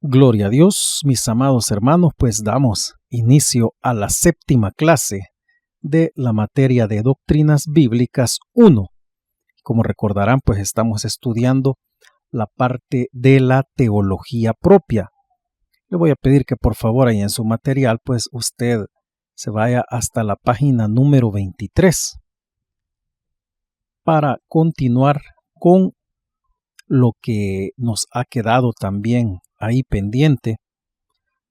Gloria a Dios, mis amados hermanos, pues damos inicio a la séptima clase de la materia de Doctrinas Bíblicas 1. Como recordarán, pues estamos estudiando la parte de la teología propia. Le voy a pedir que por favor ahí en su material, pues usted se vaya hasta la página número 23 para continuar con lo que nos ha quedado también ahí pendiente.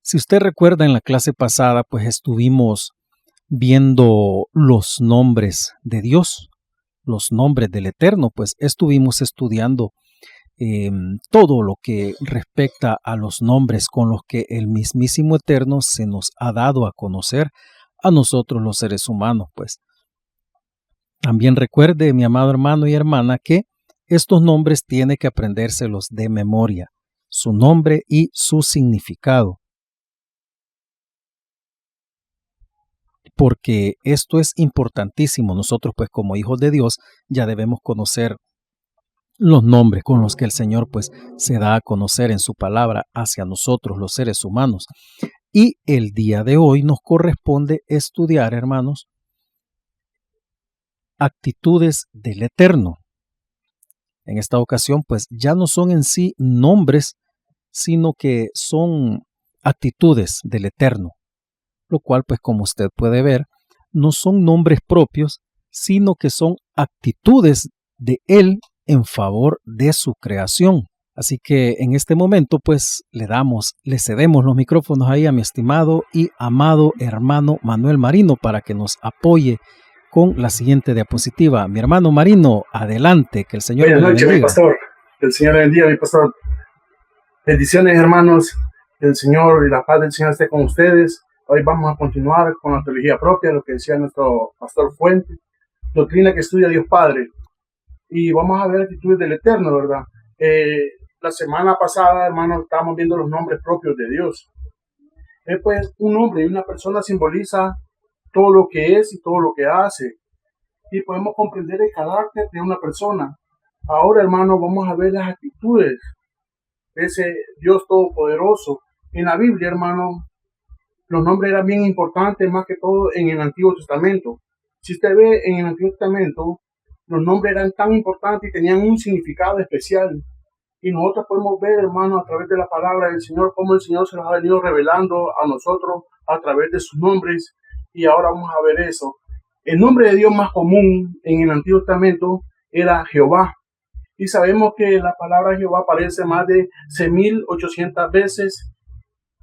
Si usted recuerda, en la clase pasada, pues estuvimos viendo los nombres de Dios, los nombres del Eterno, pues estuvimos estudiando todo lo que respecta a los nombres con los que el mismísimo Eterno se nos ha dado a conocer a nosotros los seres humanos. Pues también recuerde, mi amado hermano y hermana, que estos nombres tiene que aprendérselos de memoria, su nombre y su significado, porque esto es importantísimo. Nosotros, pues como hijos de Dios, ya debemos conocer los nombres con los que el Señor pues se da a conocer en su palabra hacia nosotros los seres humanos. Y el día de hoy nos corresponde estudiar, hermanos, actitudes del Eterno. En esta ocasión pues ya no son en sí nombres, sino que son actitudes del Eterno, lo cual pues como usted puede ver, no son nombres propios, sino que son actitudes de Él en favor de su creación. Así que en este momento pues le cedemos los micrófonos ahí a mi estimado y amado hermano Manuel Marino para que nos apoye con la siguiente diapositiva. Mi hermano Marino, adelante, que el Señor Buenas me noches, bendiga. mi pastor. Que el Señor le bendiga, mi pastor. Bendiciones, hermanos. Que el Señor y la paz del Señor esté con ustedes. Hoy vamos a continuar con la teología propia, lo que decía nuestro pastor Fuente, doctrina que estudia Dios Padre. Y vamos a ver actitudes del Eterno, ¿verdad? La semana pasada, hermanos, estábamos viendo los nombres propios de Dios. Pues un nombre y una persona simboliza todo lo que es y todo lo que hace. Y podemos comprender el carácter de una persona. Ahora, hermano, vamos a ver las actitudes de ese Dios todopoderoso. En la Biblia, hermano, los nombres eran bien importantes, más que todo en el Antiguo Testamento. Si usted ve en el Antiguo Testamento, los nombres eran tan importantes y tenían un significado especial. Y nosotros podemos ver, hermano, a través de la palabra del Señor, cómo el Señor se los ha venido revelando a nosotros a través de sus nombres. Y ahora vamos a ver eso. El nombre de Dios más común en el Antiguo Testamento era Jehová. Y sabemos que la palabra Jehová aparece más de 6.800 veces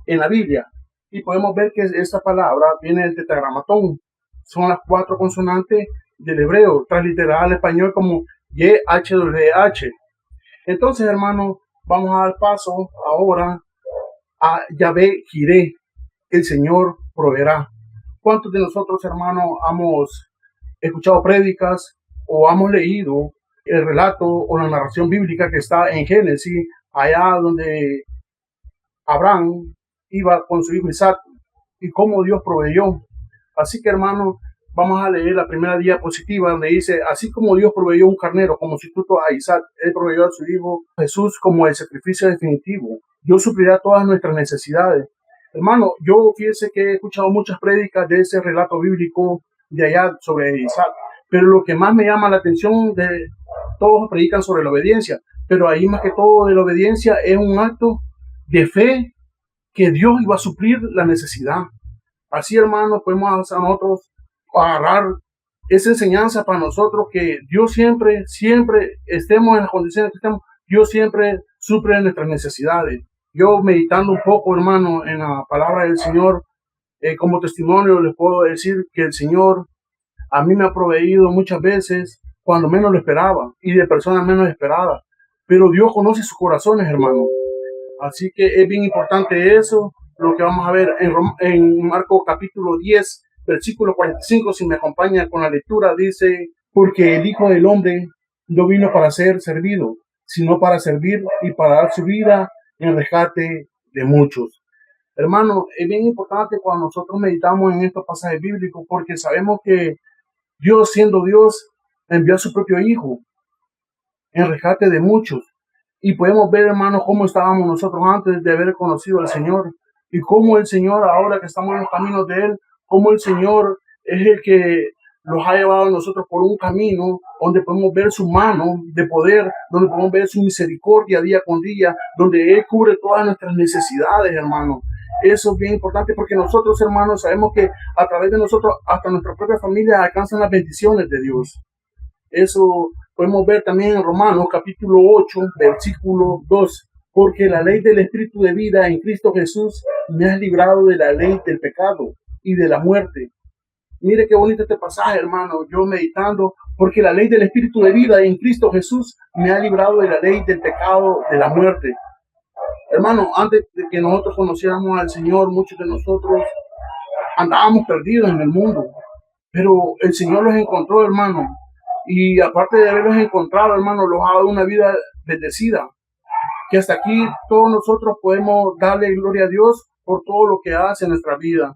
en la Biblia. Y podemos ver que esta palabra viene del tetragramatón. Son las 4 consonantes del hebreo, transliterada al español como YHWH. Entonces, hermano, vamos a dar paso ahora a Yahvé Jireh, el Señor proveerá. ¿Cuántos de nosotros, hermanos, hemos escuchado prédicas o hemos leído el relato o la narración bíblica que está en Génesis, allá donde Abraham iba con su hijo Isaac y cómo Dios proveyó? Así que, hermano, vamos a leer la primera diapositiva donde dice: así como Dios proveyó un carnero como sustituto a Isaac, Él proveyó a su hijo Jesús como el sacrificio definitivo. Dios suplirá todas nuestras necesidades. Hermano, yo fíjese que he escuchado muchas prédicas de ese relato bíblico de allá sobre Isaac, pero lo que más me llama la atención, de todos predican sobre la obediencia, pero ahí más que todo de la obediencia es un acto de fe que Dios iba a suplir la necesidad. Así, hermanos, podemos a nosotros agarrar esa enseñanza para nosotros, que Dios siempre estemos en las condiciones que estemos, Dios siempre suple nuestras necesidades. Yo meditando un poco, hermano, en la palabra del Señor, como testimonio les puedo decir que el Señor a mí me ha proveído muchas veces cuando menos lo esperaba y de personas menos esperadas. Pero Dios conoce sus corazones, hermano. Así que es bien importante eso, lo que vamos a ver en Marcos capítulo 10, versículo 45, si me acompaña con la lectura, dice: porque el Hijo del Hombre no vino para ser servido, sino para servir y para dar su vida en rescate de muchos. Hermano, es bien importante cuando nosotros meditamos en estos pasajes bíblicos, porque sabemos que Dios, siendo Dios, envió a su propio Hijo en rescate de muchos. Y podemos ver, hermanos, cómo estábamos nosotros antes de haber conocido al Señor. Y cómo el Señor, ahora que estamos en los caminos de Él, cómo el Señor es el que los ha llevado a nosotros por un camino donde podemos ver su mano de poder, donde podemos ver su misericordia día con día, donde Él cubre todas nuestras necesidades, hermanos. Eso es bien importante porque nosotros, hermanos, sabemos que a través de nosotros, hasta nuestra propia familia alcanzan las bendiciones de Dios. Eso podemos ver también en Romanos capítulo 8, versículo 2. Porque la ley del Espíritu de vida en Cristo Jesús me ha librado de la ley del pecado y de la muerte. Mire qué bonito este pasaje, hermano, yo meditando, porque la ley del Espíritu de vida en Cristo Jesús me ha librado de la ley del pecado, de la muerte. Hermano, antes de que nosotros conociéramos al Señor, muchos de nosotros andábamos perdidos en el mundo, pero el Señor los encontró, hermano, y aparte de haberlos encontrado, hermano, los ha dado una vida bendecida, que hasta aquí todos nosotros podemos darle gloria a Dios por todo lo que hace en nuestra vida.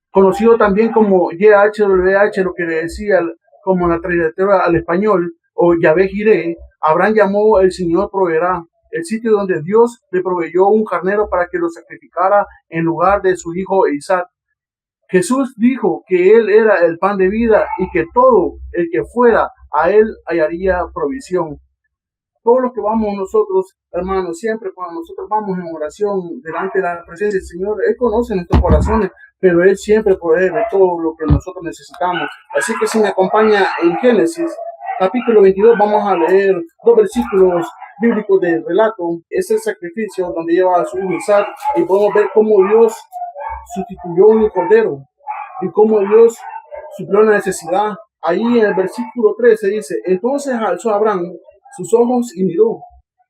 Conocido también como YHWH, lo que le decía como la traductora al español, o Yahvé Jireh, Abraham llamó el Señor proveerá, el sitio donde Dios le proveyó un carnero para que lo sacrificara en lugar de su hijo Isaac. Jesús dijo que Él era el pan de vida y que todo el que fuera a Él hallaría provisión. Todos los que vamos nosotros, hermanos, siempre cuando nosotros vamos en oración delante de la presencia del Señor, Él conoce nuestros corazones, pero Él siempre provee de todo lo que nosotros necesitamos. Así que si me acompaña en Génesis, capítulo 22, vamos a leer 2 versículos bíblicos del relato. Es el sacrificio donde lleva a su hijo Isaac y podemos ver cómo Dios sustituyó un cordero y cómo Dios suplió la necesidad. Ahí en el versículo 13 dice, entonces alzó Abraham sus ojos y miró,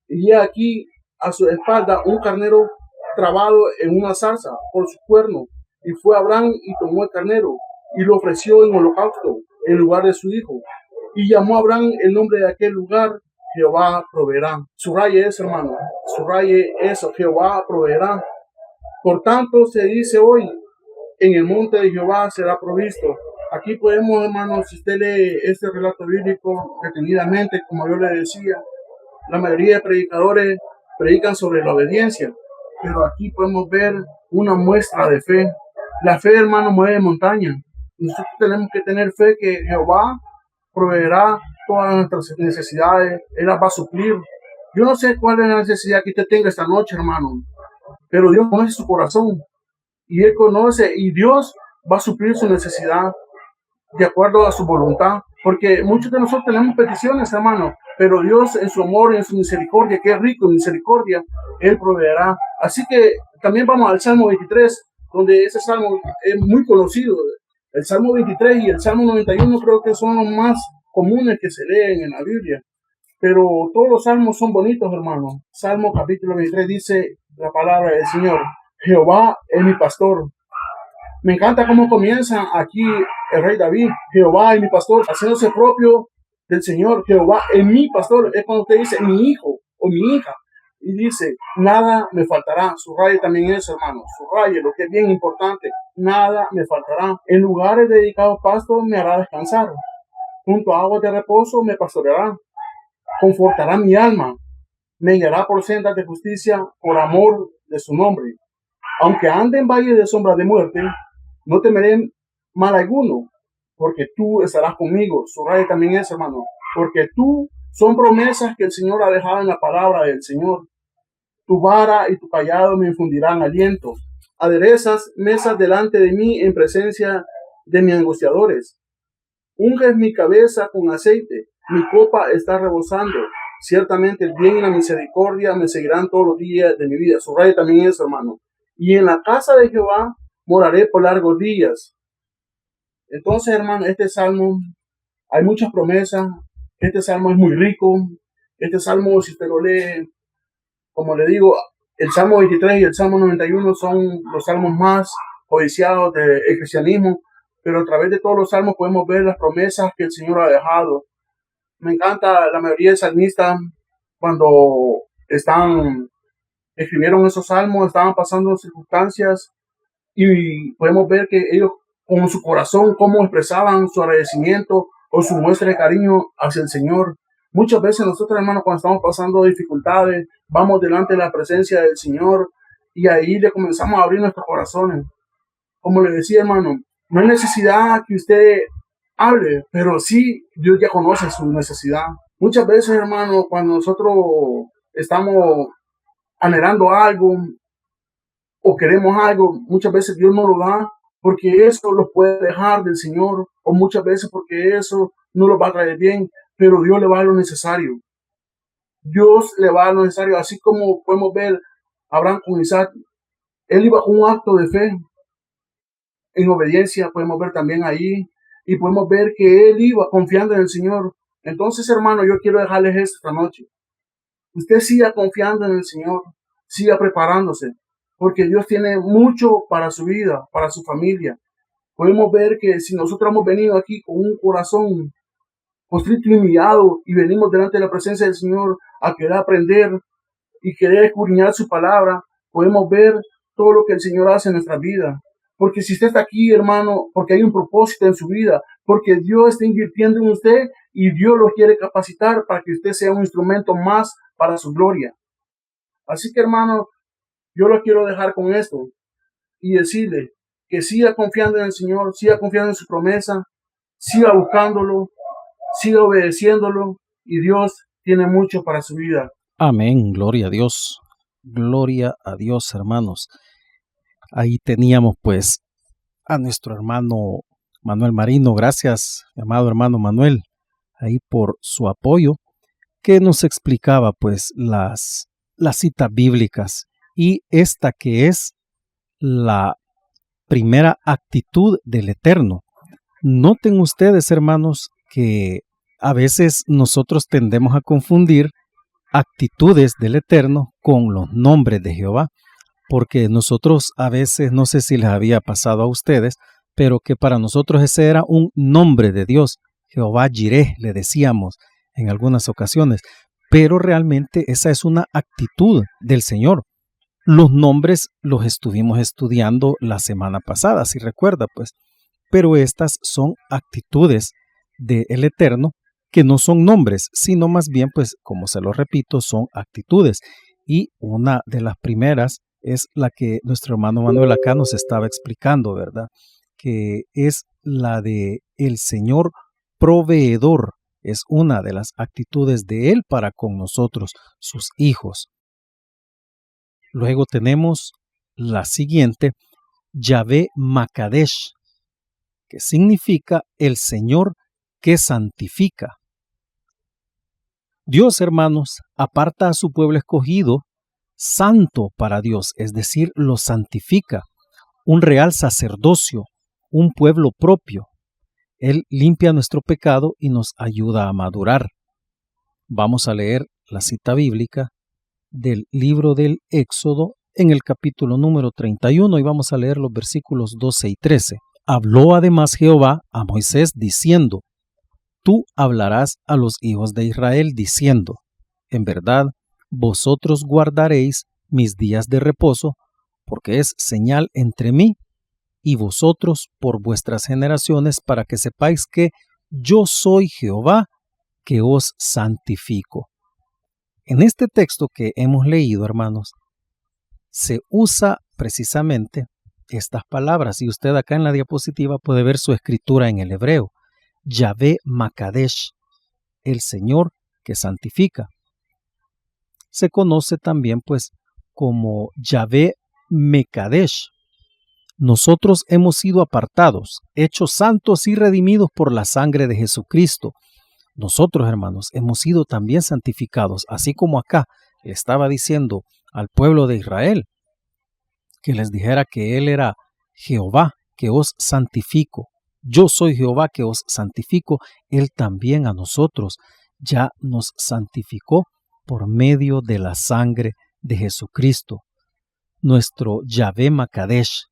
y aquí a su espalda un carnero trabado en una zarza por su cuerno, y fue Abraham y tomó el carnero y lo ofreció en holocausto en lugar de su hijo, y llamó a Abraham el nombre de aquel lugar Jehová proveerá. Subraye eso, hermano, subraye eso, Jehová proveerá. Por tanto se dice hoy, en el monte de Jehová será provisto. Aquí podemos, hermanos, si usted lee este relato bíblico detenidamente, como yo le decía, la mayoría de predicadores predican sobre la obediencia, pero aquí podemos ver una muestra de fe. La fe, hermano, mueve montañas. Nosotros tenemos que tener fe que Jehová proveerá todas nuestras necesidades, Él las va a suplir. Yo no sé cuál es la necesidad que usted tenga esta noche, hermano, pero Dios conoce su corazón y Él conoce y Dios va a suplir su necesidad de acuerdo a su voluntad, porque muchos de nosotros tenemos peticiones, hermano, pero Dios en su amor y en su misericordia, que es rico en misericordia, Él proveerá. Así que también vamos al Salmo 23, donde ese salmo es muy conocido. El Salmo 23 y el Salmo 91 creo que son los más comunes que se leen en la Biblia, pero todos los salmos son bonitos, hermano. Salmo capítulo 23 dice la palabra del Señor, Jehová es mi pastor. Me encanta cómo comienza aquí el rey David, Jehová es mi pastor, haciéndose propio del Señor. Jehová es mi pastor. Es cuando usted dice mi hijo o mi hija y dice, nada me faltará. Subraye también eso, hermano. Subraye lo que es bien importante. Nada me faltará. En lugares dedicados a pasto me hará descansar. Junto a aguas de reposo me pastoreará. Confortará mi alma. Me guiará por sendas de justicia por amor de su nombre. Aunque ande en valle de sombra de muerte, no temeré mal alguno, porque tú estarás conmigo. Subraye también eso, hermano. Porque tú son promesas que el Señor ha dejado en la palabra del Señor. Tu vara y tu callado me infundirán aliento. Aderezas mesas delante de mí en presencia de mis angustiadores. Unges mi cabeza con aceite. Mi copa está rebosando. Ciertamente el bien y la misericordia me seguirán todos los días de mi vida. Subraye también eso, hermano. Y en la casa de Jehová moraré por largos días. Entonces, hermano, este salmo, hay muchas promesas. Este salmo es muy rico. Este salmo, si usted lo lee, como le digo, el Salmo 23 y el Salmo 91 son los salmos más codiciados del cristianismo, pero a través de todos los salmos podemos ver las promesas que el Señor ha dejado. Me encanta la mayoría de salmistas cuando escribieron esos salmos, estaban pasando circunstancias y podemos ver que ellos con su corazón, cómo expresaban su agradecimiento o su muestra de cariño hacia el Señor. Muchas veces nosotros, hermanos, cuando estamos pasando dificultades, vamos delante de la presencia del Señor y ahí le comenzamos a abrir nuestros corazones. Como le decía, hermano, no hay necesidad que usted hable, pero sí Dios ya conoce su necesidad. Muchas veces, hermano, cuando nosotros estamos anhelando algo o queremos algo, muchas veces Dios no lo da porque eso lo puede dejar del Señor, o muchas veces porque eso no lo va a traer bien, pero Dios le va a dar lo necesario. Dios le va a dar lo necesario, así como podemos ver a Abraham con Isaac. Él iba con un acto de fe, en obediencia, podemos ver también ahí, y podemos ver que él iba confiando en el Señor. Entonces, hermano, yo quiero dejarles esto esta noche. Usted siga confiando en el Señor, siga preparándose, porque Dios tiene mucho para su vida, para su familia. Podemos ver que si nosotros hemos venido aquí con un corazón constricto y humillado y venimos delante de la presencia del Señor a querer aprender y querer escudriñar su palabra, podemos ver todo lo que el Señor hace en nuestra vida. Porque si usted está aquí, hermano, porque hay un propósito en su vida, porque Dios está invirtiendo en usted y Dios lo quiere capacitar para que usted sea un instrumento más para su gloria. Así que, hermano, yo lo quiero dejar con esto y decirle que siga confiando en el Señor, siga confiando en su promesa, siga buscándolo, siga obedeciéndolo y Dios tiene mucho para su vida. Amén, gloria a Dios. Gloria a Dios, hermanos. Ahí teníamos pues a nuestro hermano Manuel Marino. Gracias, mi amado hermano Manuel, ahí por su apoyo, que nos explicaba pues las citas bíblicas y esta que es la primera actitud del Eterno. Noten ustedes, hermanos, que a veces nosotros tendemos a confundir actitudes del Eterno con los nombres de Jehová, porque nosotros a veces, no sé si les había pasado a ustedes, pero que para nosotros ese era un nombre de Dios, Jehová Jireh, le decíamos en algunas ocasiones, pero realmente esa es una actitud del Señor. Los nombres los estuvimos estudiando la semana pasada, si recuerda, pues, pero estas son actitudes del Eterno que no son nombres, sino más bien, pues, como se lo repito, son actitudes. Y una de las primeras es la que nuestro hermano Manuel acá nos estaba explicando, ¿verdad? Que es la de el Señor proveedor. Es una de las actitudes de Él para con nosotros, sus hijos. Luego tenemos la siguiente, Yahvé Makadesh, que significa el Señor que santifica. Dios, hermanos, aparta a su pueblo escogido santo para Dios, es decir, lo santifica, un real sacerdocio, un pueblo propio. Él limpia nuestro pecado y nos ayuda a madurar. Vamos a leer la cita bíblica del libro del Éxodo en el capítulo número 31 y vamos a leer los versículos 12 y 13. Habló además Jehová a Moisés diciendo, tú hablarás a los hijos de Israel diciendo, en verdad, vosotros guardaréis mis días de reposo, porque es señal entre mí y vosotros por vuestras generaciones, para que sepáis que yo soy Jehová, que os santifico. En este texto que hemos leído, hermanos, se usa precisamente estas palabras, y usted acá en la diapositiva puede ver su escritura en el hebreo, Yahvé Makadesh, el Señor que santifica. Se conoce también pues como Yahvé Mekadesh. Nosotros hemos sido apartados, hechos santos y redimidos por la sangre de Jesucristo. Nosotros, hermanos, hemos sido también santificados, así como acá le estaba diciendo al pueblo de Israel, que les dijera que Él era Jehová, que os santifico. Yo soy Jehová, que os santifico. Él también a nosotros ya nos santificó por medio de la sangre de Jesucristo. Nuestro Yahvé Makadesh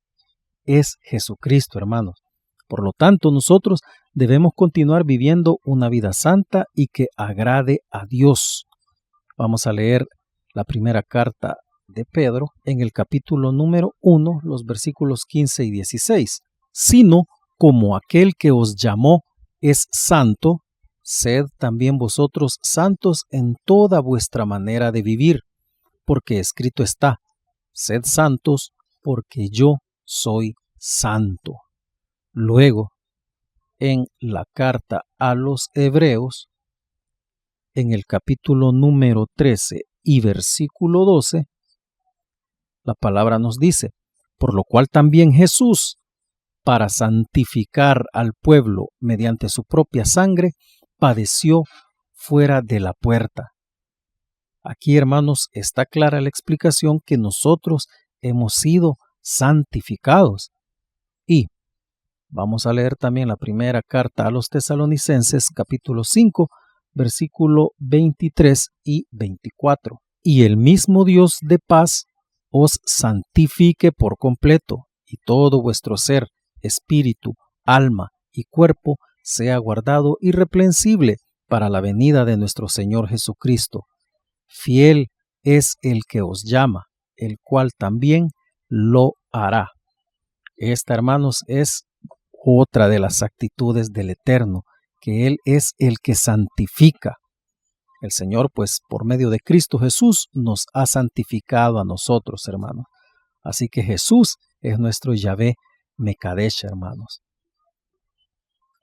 es Jesucristo, hermanos. Por lo tanto, nosotros debemos continuar viviendo una vida santa y que agrade a Dios. Vamos a leer la primera carta de Pedro en el capítulo número 1, los versículos 15 y 16. Sino como aquel que os llamó es santo, sed también vosotros santos en toda vuestra manera de vivir, porque escrito está, sed santos, porque yo soy santo. Luego, en la carta a los Hebreos, en el capítulo número 13 y versículo 12, la palabra nos dice, por lo cual también Jesús, para santificar al pueblo mediante su propia sangre, padeció fuera de la puerta. Aquí, hermanos, está clara la explicación que nosotros hemos sido santificados. Y vamos a leer también la primera carta a los Tesalonicenses, capítulo 5, versículo 23 y 24. Y el mismo Dios de paz os santifique por completo, y todo vuestro ser, espíritu, alma y cuerpo sea guardado irreprensible para la venida de nuestro Señor Jesucristo. Fiel es el que os llama, el cual también lo hará. Esta, hermanos, es otra de las actitudes del Eterno, que Él es el que santifica. El Señor, pues, por medio de Cristo Jesús, nos ha santificado a nosotros, hermanos. Así que Jesús es nuestro Yahvé Mekadesh, hermanos.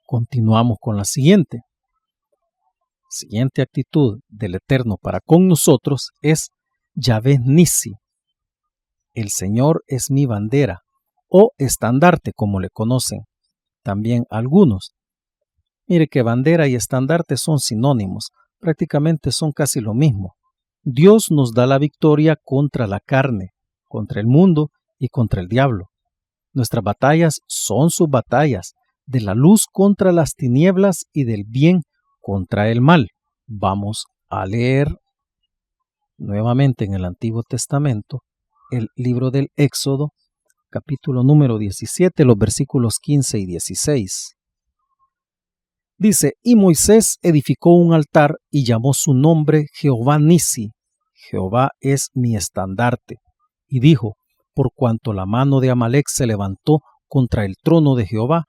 Continuamos con la siguiente. Siguiente actitud del Eterno para con nosotros es Yahvé Nisi. El Señor es mi bandera, o estandarte, como le conocen también algunos. Mire que bandera y estandarte son sinónimos, prácticamente son casi lo mismo. Dios nos da la victoria contra la carne, contra el mundo y contra el diablo. Nuestras batallas son sus batallas, de la luz contra las tinieblas y del bien contra el mal. Vamos a leer nuevamente en el Antiguo Testamento el libro del Éxodo, capítulo número 17, los versículos 15 y 16. Dice, y Moisés edificó un altar y llamó su nombre Jehová Nisi, Jehová es mi estandarte. Y dijo, por cuanto la mano de Amalec se levantó contra el trono de Jehová,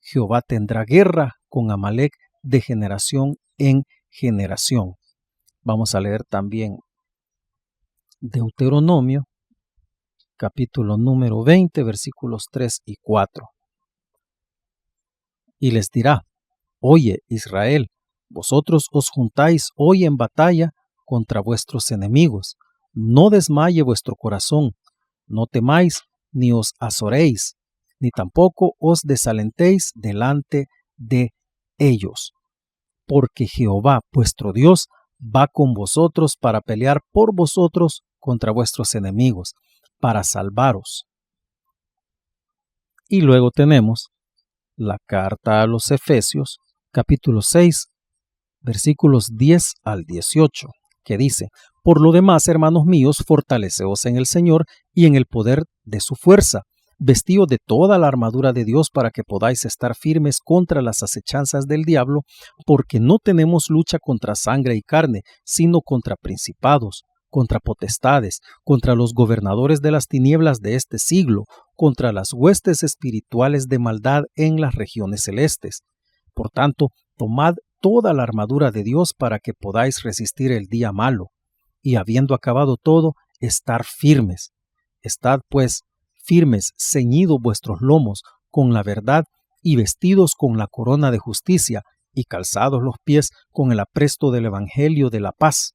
Jehová tendrá guerra con Amalec de generación en generación. Vamos a leer también Deuteronomio, capítulo número 20, versículos 3 y 4. Y les dirá, oye, Israel, vosotros os juntáis hoy en batalla contra vuestros enemigos. No desmaye vuestro corazón, no temáis, ni os azoréis, ni tampoco os desalentéis delante de ellos. Porque Jehová, vuestro Dios, va con vosotros para pelear por vosotros contra vuestros enemigos, para salvaros. Y luego tenemos la carta a los Efesios, capítulo 6, versículos 10 al 18, que dice, por lo demás, hermanos míos, fortaleceos en el Señor y en el poder de su fuerza, vestíos de toda la armadura de Dios para que podáis estar firmes contra las acechanzas del diablo, porque no tenemos lucha contra sangre y carne, sino contra principados, contra potestades, contra los gobernadores de las tinieblas de este siglo, contra las huestes espirituales de maldad en las regiones celestes. Por tanto, tomad toda la armadura de Dios para que podáis resistir el día malo, y habiendo acabado todo, estar firmes. Estad, pues, firmes, ceñidos vuestros lomos con la verdad y vestidos con la corona de justicia y calzados los pies con el apresto del evangelio de la paz.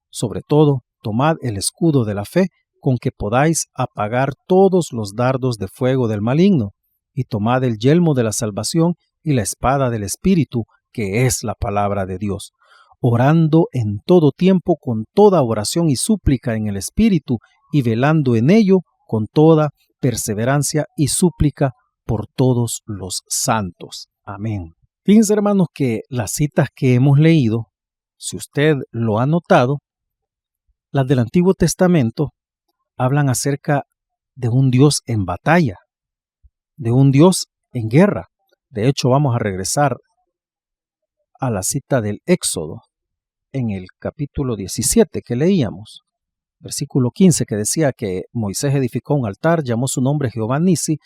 Sobre todo, tomad el escudo de la fe con que podáis apagar todos los dardos de fuego del maligno, y tomad el yelmo de la salvación y la espada del Espíritu, que es la palabra de Dios, orando en todo tiempo con toda oración y súplica en el Espíritu, y velando en ello con toda perseverancia y súplica por todos los santos. Amén. Fíjense, hermanos, que las citas que hemos leído, si usted lo ha notado, las del Antiguo Testamento hablan acerca de un Dios en batalla, de un Dios en guerra. De hecho, vamos a regresar a la cita del Éxodo en el capítulo 17 que leíamos. Versículo 15, que decía que Moisés edificó un altar, llamó su nombre Jehová Nisi,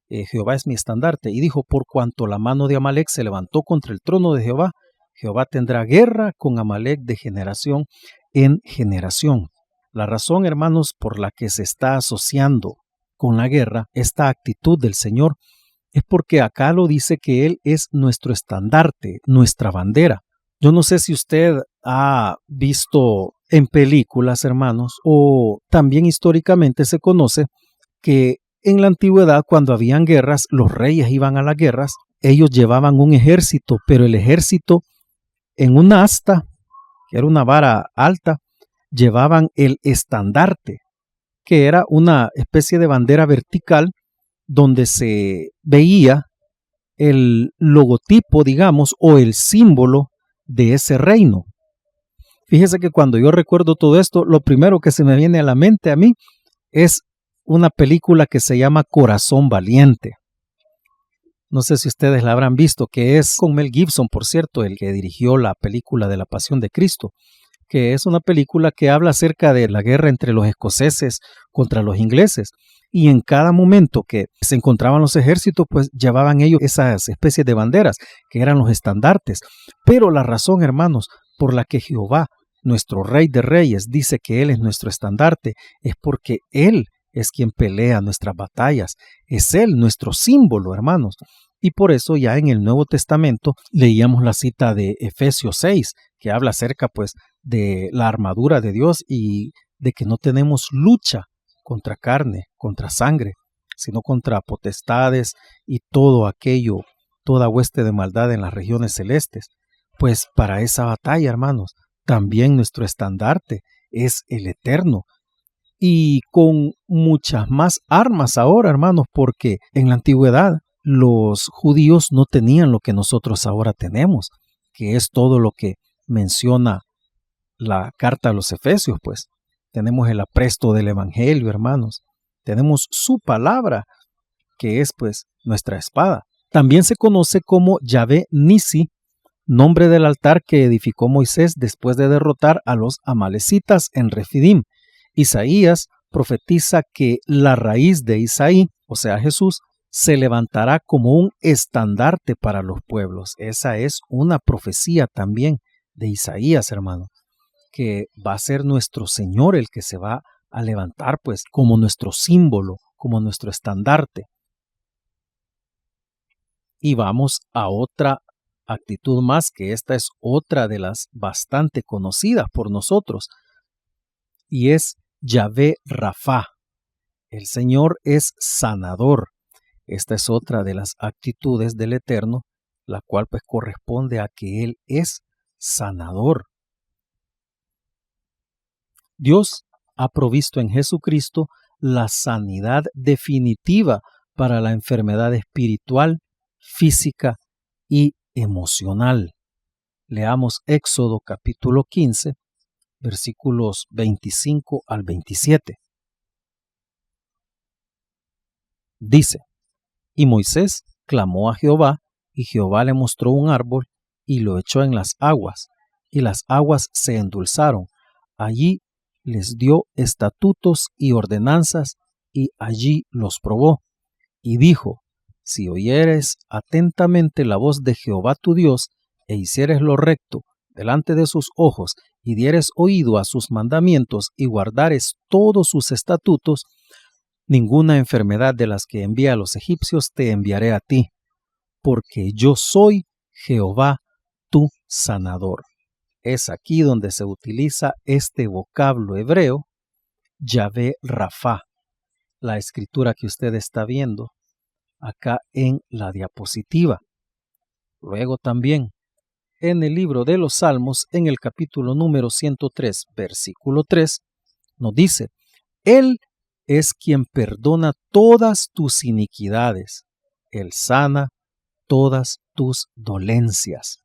Jehová es mi estandarte, y dijo, por cuanto la mano de Amalec se levantó contra el trono de Jehová, Jehová tendrá guerra con Amalec de generación en generación. La razón, hermanos, por la que se está asociando con la guerra esta actitud del Señor es porque acá lo dice que Él es nuestro estandarte, nuestra bandera. Yo no sé si usted ha visto en películas, hermanos, o también históricamente se conoce que en la antigüedad, cuando habían guerras, los reyes iban a las guerras, ellos llevaban un ejército, pero el ejército en una asta, que era una vara alta, llevaban el estandarte, que era una especie de bandera vertical donde se veía el logotipo, digamos, o el símbolo de ese reino. Fíjese que cuando yo recuerdo todo esto, lo primero que se me viene a la mente a mí es una película que se llama Corazón Valiente. No sé si ustedes la habrán visto, que es con Mel Gibson, por cierto, el que dirigió la película de la Pasión de Cristo, que es una película que habla acerca de la guerra entre los escoceses contra los ingleses. Y en cada momento que se encontraban los ejércitos, pues llevaban ellos esas especies de banderas, que eran los estandartes. Pero la razón, hermanos, por la que Jehová, nuestro Rey de Reyes, dice que Él es nuestro estandarte, es porque Él es quien pelea nuestras batallas. Es Él nuestro símbolo, hermanos. Y por eso ya en el Nuevo Testamento leíamos la cita de Efesios 6, que habla acerca pues de la armadura de Dios y de que no tenemos lucha contra carne, contra sangre, sino contra potestades y todo aquello, toda hueste de maldad en las regiones celestes. Pues para esa batalla, hermanos, también nuestro estandarte es el Eterno. Y con muchas más armas ahora, hermanos, porque en la antigüedad los judíos no tenían lo que nosotros ahora tenemos, que es todo lo que menciona la carta a los Efesios, pues. Tenemos el apresto del Evangelio, hermanos. Tenemos su palabra, que es, pues, nuestra espada. También se conoce como Yahvé Nisi, nombre del altar que edificó Moisés después de derrotar a los amalecitas en Refidim. Isaías profetiza que la raíz de Isaí, o sea Jesús, se levantará como un estandarte para los pueblos. Esa es una profecía también de Isaías, hermano, que va a ser nuestro Señor el que se va a levantar, pues, como nuestro símbolo, como nuestro estandarte. Y vamos a otra actitud más, que esta es otra de las bastante conocidas por nosotros, y es Yahvé Rafá. El Señor es sanador. Esta es otra de las actitudes del Eterno, la cual pues corresponde a que Él es sanador. Dios ha provisto en Jesucristo la sanidad definitiva para la enfermedad espiritual, física y emocional. Leamos Éxodo capítulo 15, versículos 25 al 27. Dice: Y Moisés clamó a Jehová, y Jehová le mostró un árbol, y lo echó en las aguas, y las aguas se endulzaron. Allí les dio estatutos y ordenanzas, y allí los probó. Y dijo: Si oyeres atentamente la voz de Jehová tu Dios, e hicieres lo recto delante de sus ojos, y dieres oído a sus mandamientos, y guardares todos sus estatutos, ninguna enfermedad de las que envía a los egipcios te enviaré a ti, porque yo soy Jehová tu sanador. Es aquí donde se utiliza este vocablo hebreo, Yahvé Rafá, la escritura que usted está viendo acá en la diapositiva. Luego también, en el libro de los Salmos, en el capítulo número 103, versículo 3, nos dice: Él es quien perdona todas tus iniquidades. Él sana todas tus dolencias.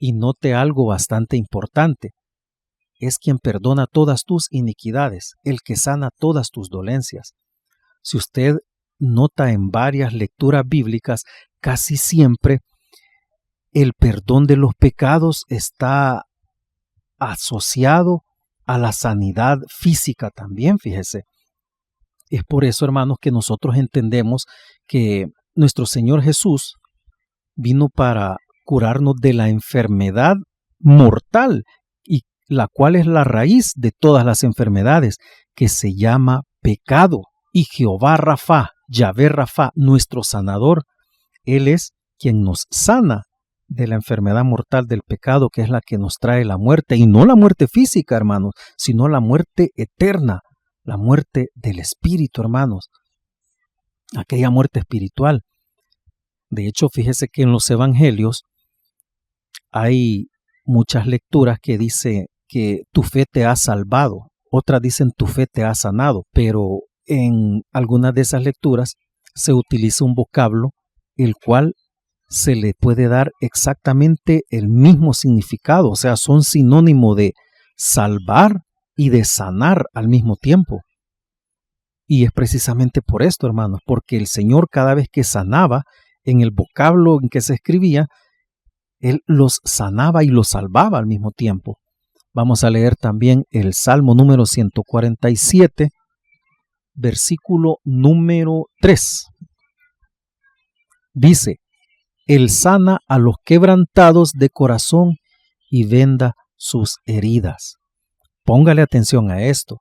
Y note algo bastante importante. Es quien perdona todas tus iniquidades, el que sana todas tus dolencias. Si usted nota en varias lecturas bíblicas, casi siempre el perdón de los pecados está asociado a la sanidad física también, fíjese. Es por eso, hermanos, que nosotros entendemos que nuestro Señor Jesús vino para curarnos de la enfermedad mortal, y la cual es la raíz de todas las enfermedades, que se llama pecado. Y Jehová Rafa, Yahvé Rafa, nuestro sanador, Él es quien nos sana de la enfermedad mortal del pecado, que es la que nos trae la muerte, y no la muerte física, hermanos, sino la muerte eterna, la muerte del espíritu, hermanos, aquella muerte espiritual. De hecho, fíjese que en los evangelios hay muchas lecturas que dice que tu fe te ha salvado, otras dicen tu fe te ha sanado, pero en algunas de esas lecturas se utiliza un vocablo el cual se le puede dar exactamente el mismo significado, o sea, son sinónimo de salvar y de sanar al mismo tiempo. Y es precisamente por esto, hermanos, porque el Señor cada vez que sanaba, en el vocablo en que se escribía, Él los sanaba y los salvaba al mismo tiempo. Vamos a leer también el Salmo número 147, versículo número 3. Dice: Él sana a los quebrantados de corazón y venda sus heridas. Póngale atención a esto.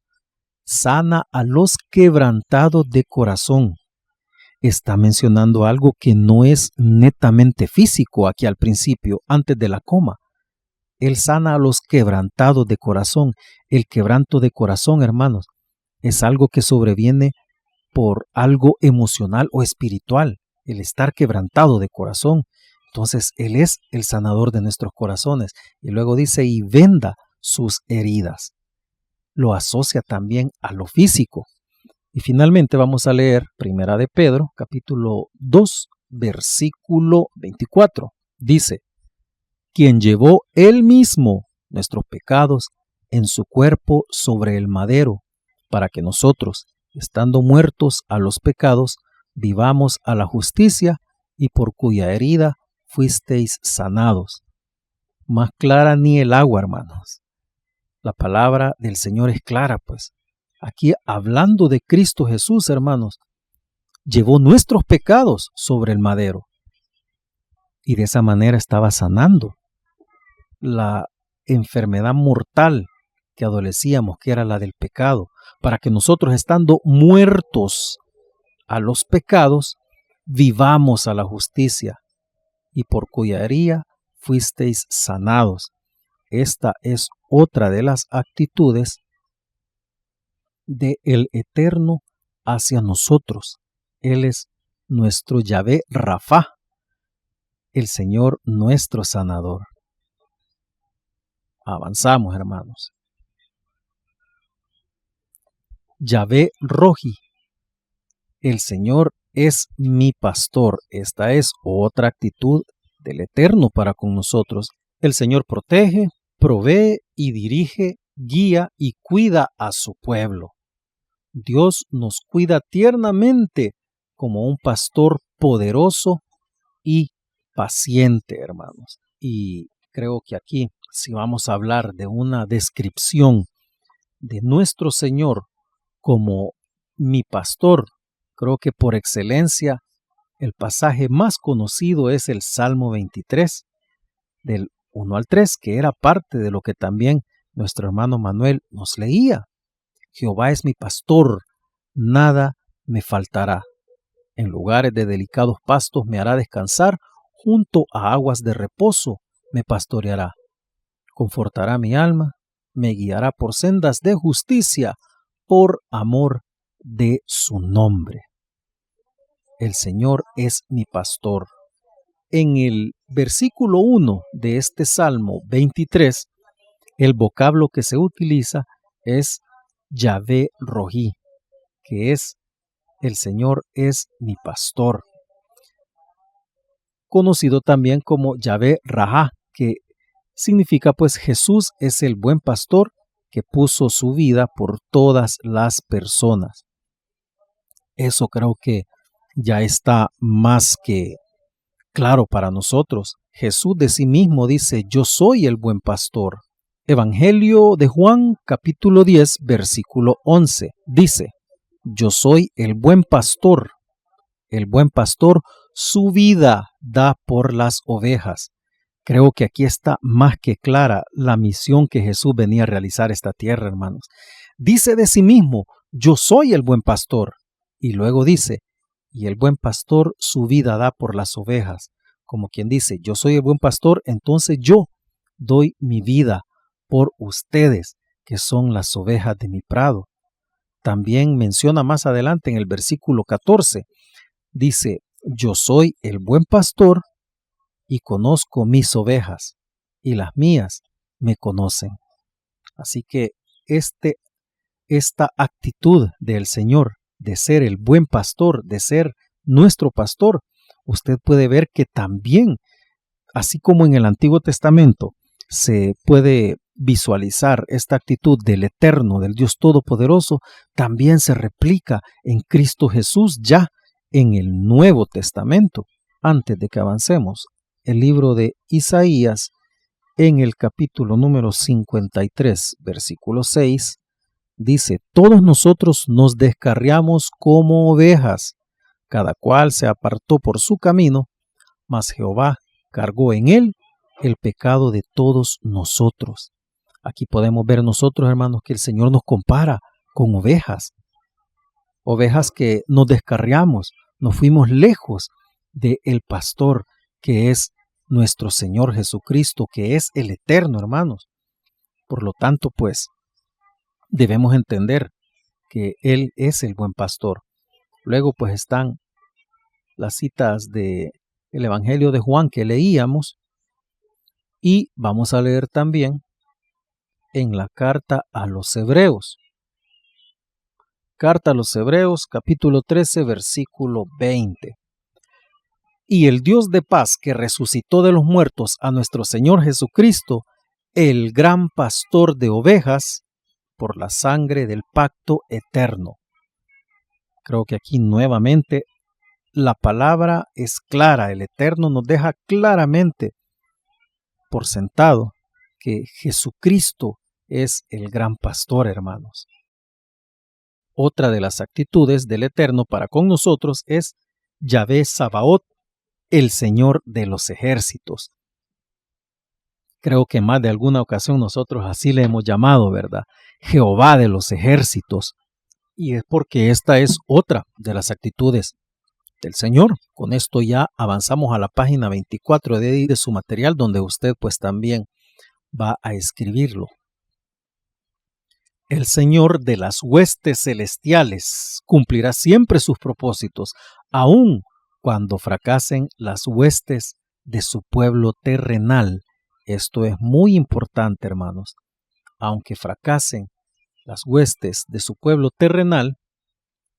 Sana a los quebrantados de corazón. Está mencionando algo que no es netamente físico aquí al principio, antes de la coma. Él sana a los quebrantados de corazón. El quebranto de corazón, hermanos, es algo que sobreviene por algo emocional o espiritual, el estar quebrantado de corazón. Entonces, Él es el sanador de nuestros corazones. Y luego dice, y venda sus heridas. Lo asocia también a lo físico. Y finalmente vamos a leer Primera de Pedro, capítulo 2, versículo 24. Dice: quien llevó Él mismo nuestros pecados en su cuerpo sobre el madero, para que nosotros, estando muertos a los pecados, vivamos a la justicia, y por cuya herida fuisteis sanados. Más clara ni el agua, hermanos. La palabra del Señor es clara, pues. Aquí, hablando de Cristo Jesús, hermanos, llevó nuestros pecados sobre el madero, y de esa manera estaba sanando la enfermedad mortal que adolecíamos, que era la del pecado, para que nosotros, estando muertos a los pecados, vivamos a la justicia, y por cuya herida fuisteis sanados. Esta es otra de las actitudes del Eterno hacia nosotros. Él es nuestro Yahvé Rafa, el Señor nuestro sanador. Avanzamos, hermanos. Yahvé Rohi, el Señor es mi pastor. Esta es otra actitud del Eterno para con nosotros. El Señor protege, provee y dirige, guía y cuida a su pueblo. Dios nos cuida tiernamente como un pastor poderoso y paciente, hermanos. Y creo que aquí, si vamos a hablar de una descripción de nuestro Señor como mi pastor, creo que por excelencia el pasaje más conocido es el Salmo 23, del 1 al 3, que era parte de lo que también nuestro hermano Manuel nos leía. Jehová es mi pastor, nada me faltará. En lugares de delicados pastos me hará descansar, junto a aguas de reposo me pastoreará. Confortará mi alma, me guiará por sendas de justicia, por amor de su nombre. El Señor es mi pastor. En el versículo 1 de este Salmo 23, el vocablo que se utiliza es Yahvé Rohi, que es el Señor es mi pastor. Conocido también como Yahvé Raha, que significa pues Jesús es el buen pastor que puso su vida por todas las personas. Eso creo que ya está más que claro para nosotros. Jesús de sí mismo dice, yo soy el buen pastor. Evangelio de Juan, capítulo 10, versículo 11, dice, yo soy el buen pastor. El buen pastor su vida da por las ovejas. Creo que aquí está más que clara la misión que Jesús venía a realizar esta tierra, hermanos. Dice de sí mismo, yo soy el buen pastor. Y luego dice, y el buen pastor su vida da por las ovejas. Como quien dice, yo soy el buen pastor, entonces yo doy mi vida por ustedes, que son las ovejas de mi prado. También menciona más adelante en el versículo 14, dice, yo soy el buen pastor y conozco mis ovejas, y las mías me conocen. Así que esta actitud del Señor de ser el buen pastor, de ser nuestro pastor, usted puede ver que también, así como en el Antiguo Testamento, se puede visualizar esta actitud del Eterno, del Dios Todopoderoso, también se replica en Cristo Jesús ya en el Nuevo Testamento. Antes de que avancemos, el libro de Isaías, en el capítulo número 53, versículo 6, dice, todos nosotros nos descarriamos como ovejas, cada cual se apartó por su camino, mas Jehová cargó en él el pecado de todos nosotros. Aquí podemos ver nosotros, hermanos, que el Señor nos compara con ovejas. Ovejas que nos descarriamos, nos fuimos lejos del pastor que es nuestro Señor Jesucristo, que es el Eterno, hermanos. Por lo tanto, pues, debemos entender que Él es el buen pastor. Luego, pues, están las citas del Evangelio de Juan que leíamos, y vamos a leer también en la carta a los Hebreos. Carta a los Hebreos, capítulo 13, versículo 20. Y el Dios de paz que resucitó de los muertos a nuestro Señor Jesucristo, el gran pastor de ovejas, por la sangre del pacto eterno. Creo que aquí nuevamente la palabra es clara. El Eterno nos deja claramente por sentado que Jesucristo es el gran pastor, hermanos. Otra de las actitudes del Eterno para con nosotros es Yahvé Sabaoth, el Señor de los ejércitos. Creo que más de alguna ocasión nosotros así le hemos llamado, ¿verdad? Jehová de los ejércitos. Y es porque esta es otra de las actitudes del Señor. Con esto ya avanzamos a la página 24 de su material, donde usted pues también va a escribirlo. El Señor de las huestes celestiales cumplirá siempre sus propósitos, aun cuando fracasen las huestes de su pueblo terrenal. Esto es muy importante, hermanos. Aunque fracasen las huestes de su pueblo terrenal,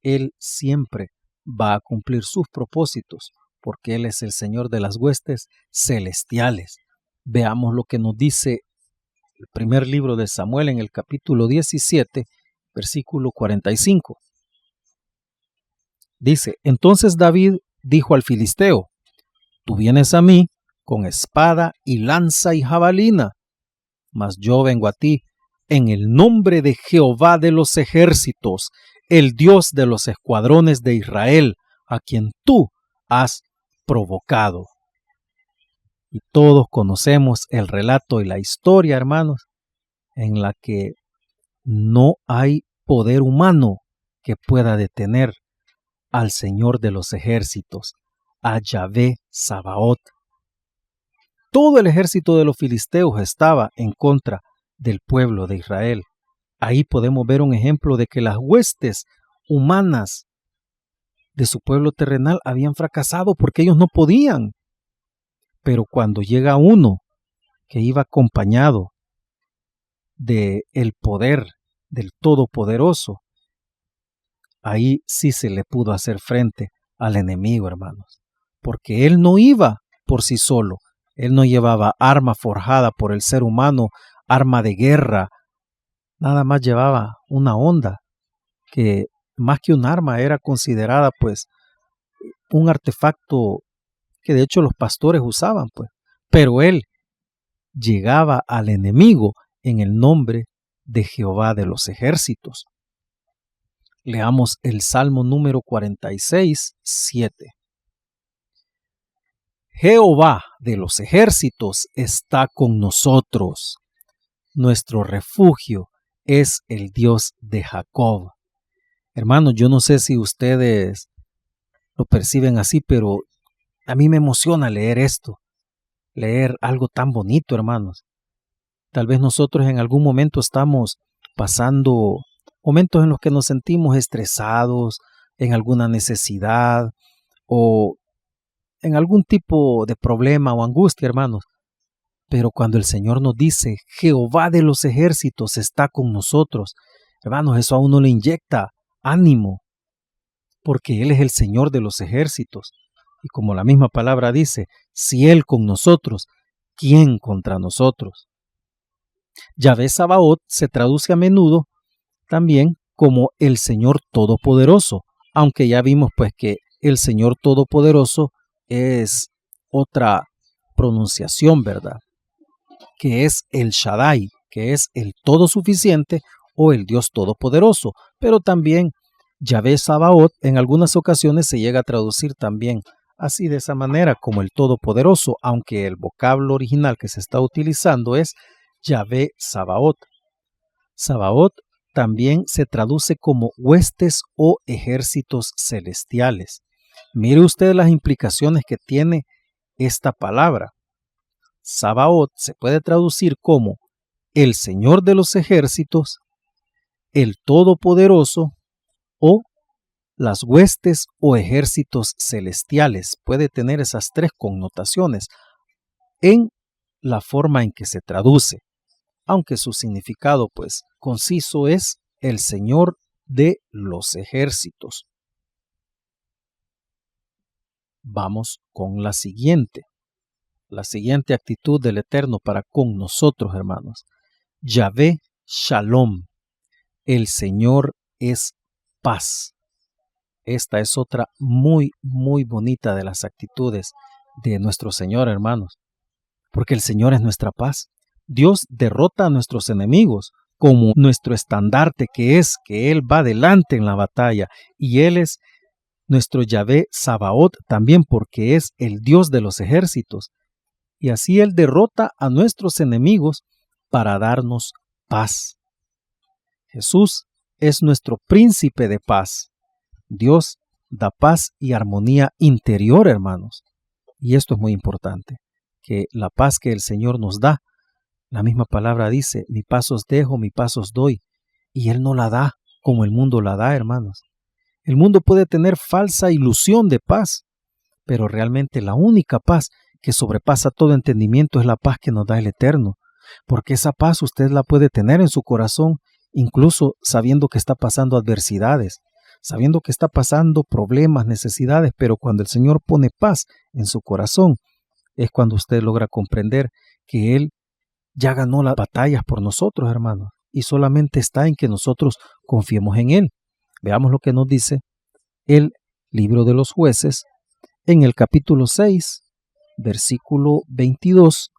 Él siempre va a cumplir sus propósitos, porque Él es el Señor de las huestes celestiales. Veamos lo que nos dice el primer libro de Samuel en el capítulo 17, versículo 45. Dice, entonces David dijo al filisteo, tú vienes a mí con espada y lanza y jabalina, mas yo vengo a ti en el nombre de Jehová de los ejércitos, el Dios de los escuadrones de Israel, a quien tú has provocado. Y todos conocemos el relato y la historia, hermanos, en la que no hay poder humano que pueda detener al Señor de los ejércitos, a Yahvé Sabaoth. Todo el ejército de los filisteos estaba en contra del pueblo de Israel. Ahí podemos ver un ejemplo de que las huestes humanas de su pueblo terrenal habían fracasado porque ellos no podían. Pero cuando llega uno que iba acompañado del poder del Todopoderoso, ahí sí se le pudo hacer frente al enemigo, hermanos. Porque él no iba por sí solo. Él no llevaba arma forjada por el ser humano, arma de guerra. Nada más llevaba una honda, que más que un arma era considerada pues un artefacto que de hecho los pastores usaban, pues. Pero él llegaba al enemigo en el nombre de Jehová de los ejércitos. Leamos el Salmo número 46, 7. Jehová de los ejércitos está con nosotros. Nuestro refugio es el Dios de Jacob. Hermanos, yo no sé si ustedes lo perciben así, pero a mí me emociona leer esto, leer algo tan bonito, hermanos. Tal vez nosotros en algún momento estamos pasando momentos en los que nos sentimos estresados, en alguna necesidad o en algún tipo de problema o angustia, hermanos. Pero cuando el Señor nos dice, Jehová de los ejércitos está con nosotros, hermanos, eso a uno le inyecta ánimo, porque Él es el Señor de los ejércitos. Y como la misma palabra dice, si Él con nosotros, ¿quién contra nosotros? Yahvé Sabaoth se traduce a menudo también como el Señor Todopoderoso, aunque ya vimos pues que el Señor Todopoderoso es otra pronunciación, ¿verdad? Que es el Shaddai, que es el todo suficiente o el Dios Todopoderoso, pero también Yahvé Sabaoth en algunas ocasiones se llega a traducir también así de esa manera como el Todopoderoso, aunque el vocablo original que se está utilizando es Yahvé Sabaoth. Sabaoth también se traduce como huestes o ejércitos celestiales. Mire usted las implicaciones que tiene esta palabra. Sabaoth se puede traducir como el Señor de los ejércitos, el Todopoderoso o las huestes o ejércitos celestiales. Puede tener esas tres connotaciones en la forma en que se traduce, aunque su significado pues conciso es el Señor de los ejércitos. Vamos con la siguiente actitud del Eterno para con nosotros, hermanos. Yahvé Shalom, el Señor es paz. Esta es otra muy, muy bonita de las actitudes de nuestro Señor, hermanos, porque el Señor es nuestra paz. Dios derrota a nuestros enemigos como nuestro estandarte que Él va delante en la batalla y Él es nuestro Yahvé Sabaoth también porque es el Dios de los ejércitos. Y así Él derrota a nuestros enemigos para darnos paz. Jesús es nuestro príncipe de paz. Dios da paz y armonía interior, hermanos. Y esto es muy importante, que la paz que el Señor nos da, la misma palabra dice, mi paz os dejo, mi paz os doy. Y Él no la da como el mundo la da, hermanos. El mundo puede tener falsa ilusión de paz, pero realmente la única paz que sobrepasa todo entendimiento es la paz que nos da el Eterno, porque esa paz usted la puede tener en su corazón, incluso sabiendo que está pasando adversidades, sabiendo que está pasando problemas, necesidades, pero cuando el Señor pone paz en su corazón, es cuando usted logra comprender que Él ya ganó las batallas por nosotros, hermanos, y solamente está en que nosotros confiemos en Él. Veamos lo que nos dice el libro de los Jueces en el capítulo 6, versículo 22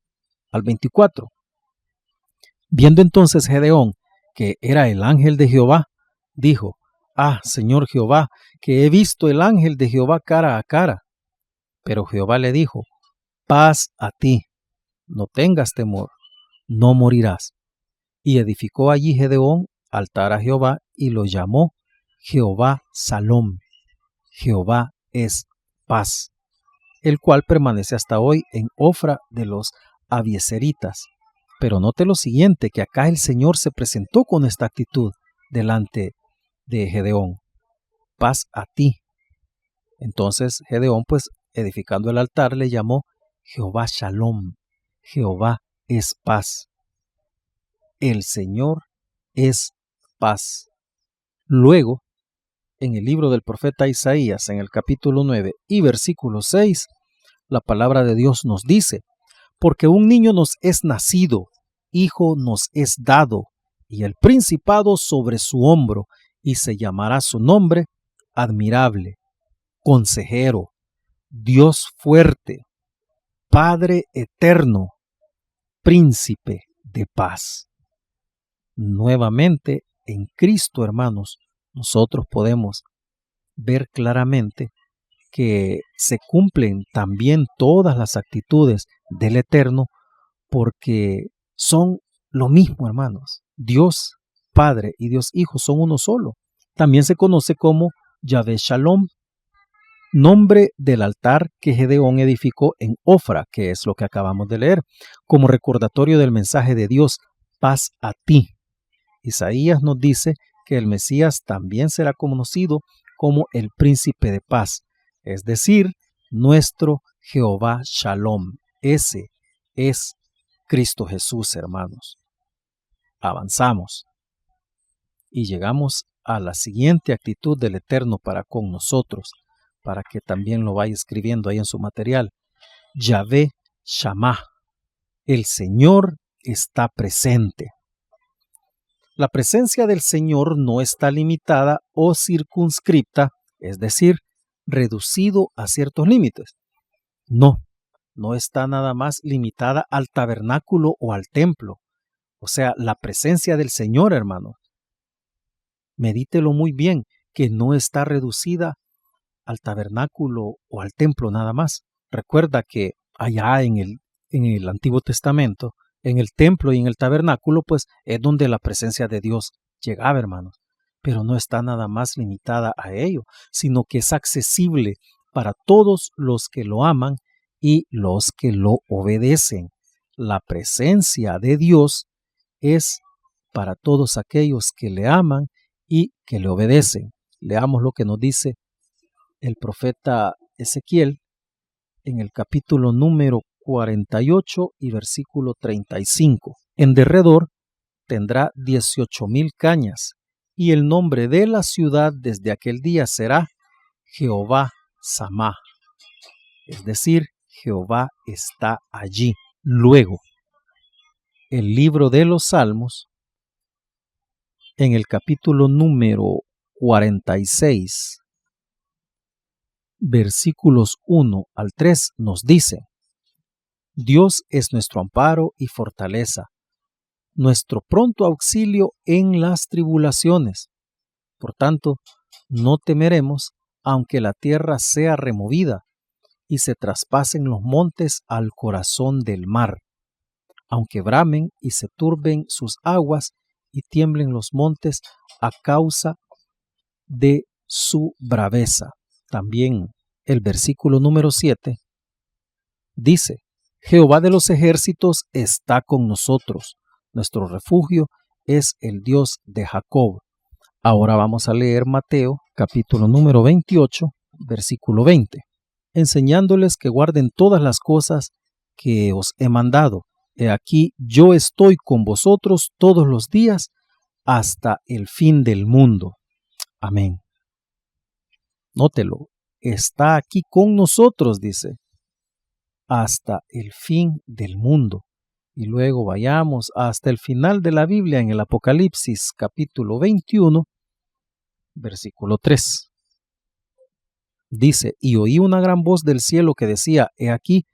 al 24. Viendo entonces Gedeón que era el ángel de Jehová, dijo, Señor Jehová, que he visto el ángel de Jehová cara a cara. Pero Jehová le dijo, paz a ti, no tengas temor, no morirás. Y edificó allí Gedeón altar a Jehová y lo llamó Jehová Salom. Jehová es paz, el cual permanece hasta hoy en Ofra de los Abiezeritas. Pero note lo siguiente, que acá el Señor se presentó con esta actitud delante de Gedeón. Paz a ti. Entonces Gedeón, pues, edificando el altar, le llamó Jehová Shalom. Jehová es paz. El Señor es paz. Luego, en el libro del profeta Isaías, en el capítulo 9 y versículo 6, la palabra de Dios nos dice, porque un niño nos es nacido, hijo nos es dado, y el principado sobre su hombro, y se llamará su nombre admirable, consejero, Dios fuerte, Padre eterno, príncipe de paz. Nuevamente, en Cristo, hermanos, nosotros podemos ver claramente que se cumplen también todas las actitudes del Eterno, porque son lo mismo, hermanos. Dios Padre y Dios Hijo son uno solo. También se conoce como Yahvé Shalom, nombre del altar que Gedeón edificó en Ofra, que es lo que acabamos de leer, como recordatorio del mensaje de Dios, paz a ti. Isaías nos dice que el Mesías también será conocido como el príncipe de paz, es decir, nuestro Jehová Shalom. Ese es Cristo Jesús, hermanos. Avanzamos y llegamos a la siguiente actitud del Eterno para con nosotros, para que también lo vaya escribiendo ahí en su material. Yahvé Shammah, el Señor está presente. La presencia del Señor no está limitada o circunscripta, es decir, reducido a ciertos límites. No está nada más limitada al tabernáculo o al templo. O sea, la presencia del Señor, hermano, medítelo muy bien, que no está reducida al tabernáculo o al templo nada más. Recuerda que allá en el Antiguo Testamento, en el templo y en el tabernáculo, pues es donde la presencia de Dios llegaba, hermanos. Pero no está nada más limitada a ello, sino que es accesible para todos los que lo aman y los que lo obedecen. La presencia de Dios es para todos aquellos que le aman y que le obedecen. Leamos lo que nos dice el profeta Ezequiel en el capítulo número 48 y versículo 35. En derredor tendrá 18,000 cañas, y el nombre de la ciudad desde aquel día será Jehová Samá, es decir, Jehová está allí. Luego, el libro de los Salmos, en el capítulo número 46, versículos 1 al 3, nos dice: Dios es nuestro amparo y fortaleza, nuestro pronto auxilio en las tribulaciones. Por tanto, no temeremos, aunque la tierra sea removida y se traspasen los montes al corazón del mar, aunque bramen y se turben sus aguas y tiemblen los montes a causa de su braveza. También el versículo número 7 dice: Jehová de los ejércitos está con nosotros, nuestro refugio es el Dios de Jacob. Ahora vamos a leer Mateo capítulo número 28, versículo 20, enseñándoles que guarden todas las cosas que os he mandado. He aquí, yo estoy con vosotros todos los días hasta el fin del mundo. Amén. Nótelo, está aquí con nosotros, dice, hasta el fin del mundo. Y luego vayamos hasta el final de la Biblia en el Apocalipsis capítulo 21, versículo 3. Dice: y oí una gran voz del cielo que decía: he aquí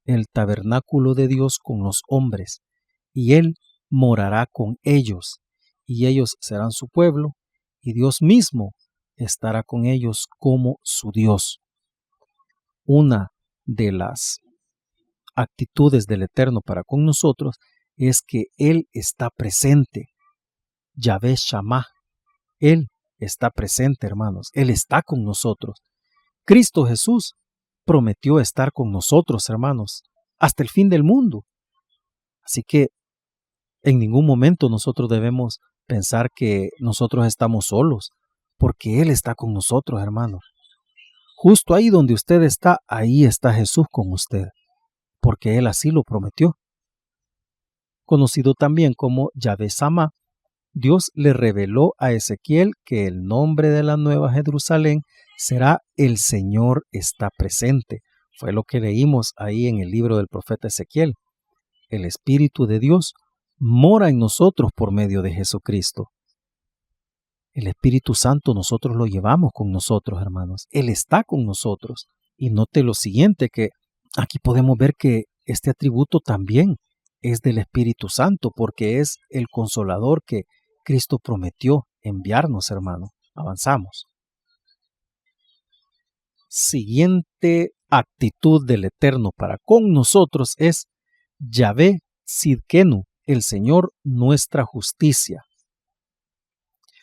el tabernáculo de Dios con los hombres, y él morará con ellos, y ellos serán su pueblo, y Dios mismo estará con ellos como su Dios. Una de las actitudes del Eterno para con nosotros es que Él está presente. Yahvé Shammah, Él está presente, hermanos. Él está con nosotros. Cristo Jesús prometió estar con nosotros, hermanos, hasta el fin del mundo. Así que en ningún momento nosotros debemos pensar que nosotros estamos solos, porque Él está con nosotros, hermanos. Justo ahí donde usted está, ahí está Jesús con usted, porque Él así lo prometió. Conocido también como Yahvé Samá, Dios le reveló a Ezequiel que el nombre de la nueva Jerusalén será el Señor está presente. Fue lo que leímos ahí en el libro del profeta Ezequiel. El Espíritu de Dios mora en nosotros por medio de Jesucristo. El Espíritu Santo nosotros lo llevamos con nosotros, hermanos. Él está con nosotros. Y note lo siguiente, que aquí podemos ver que este atributo también es del Espíritu Santo, porque es el consolador que Cristo prometió enviarnos, hermano. Avanzamos. siguiente actitud del Eterno para con nosotros es Yahvé Sidkenu, el Señor nuestra justicia.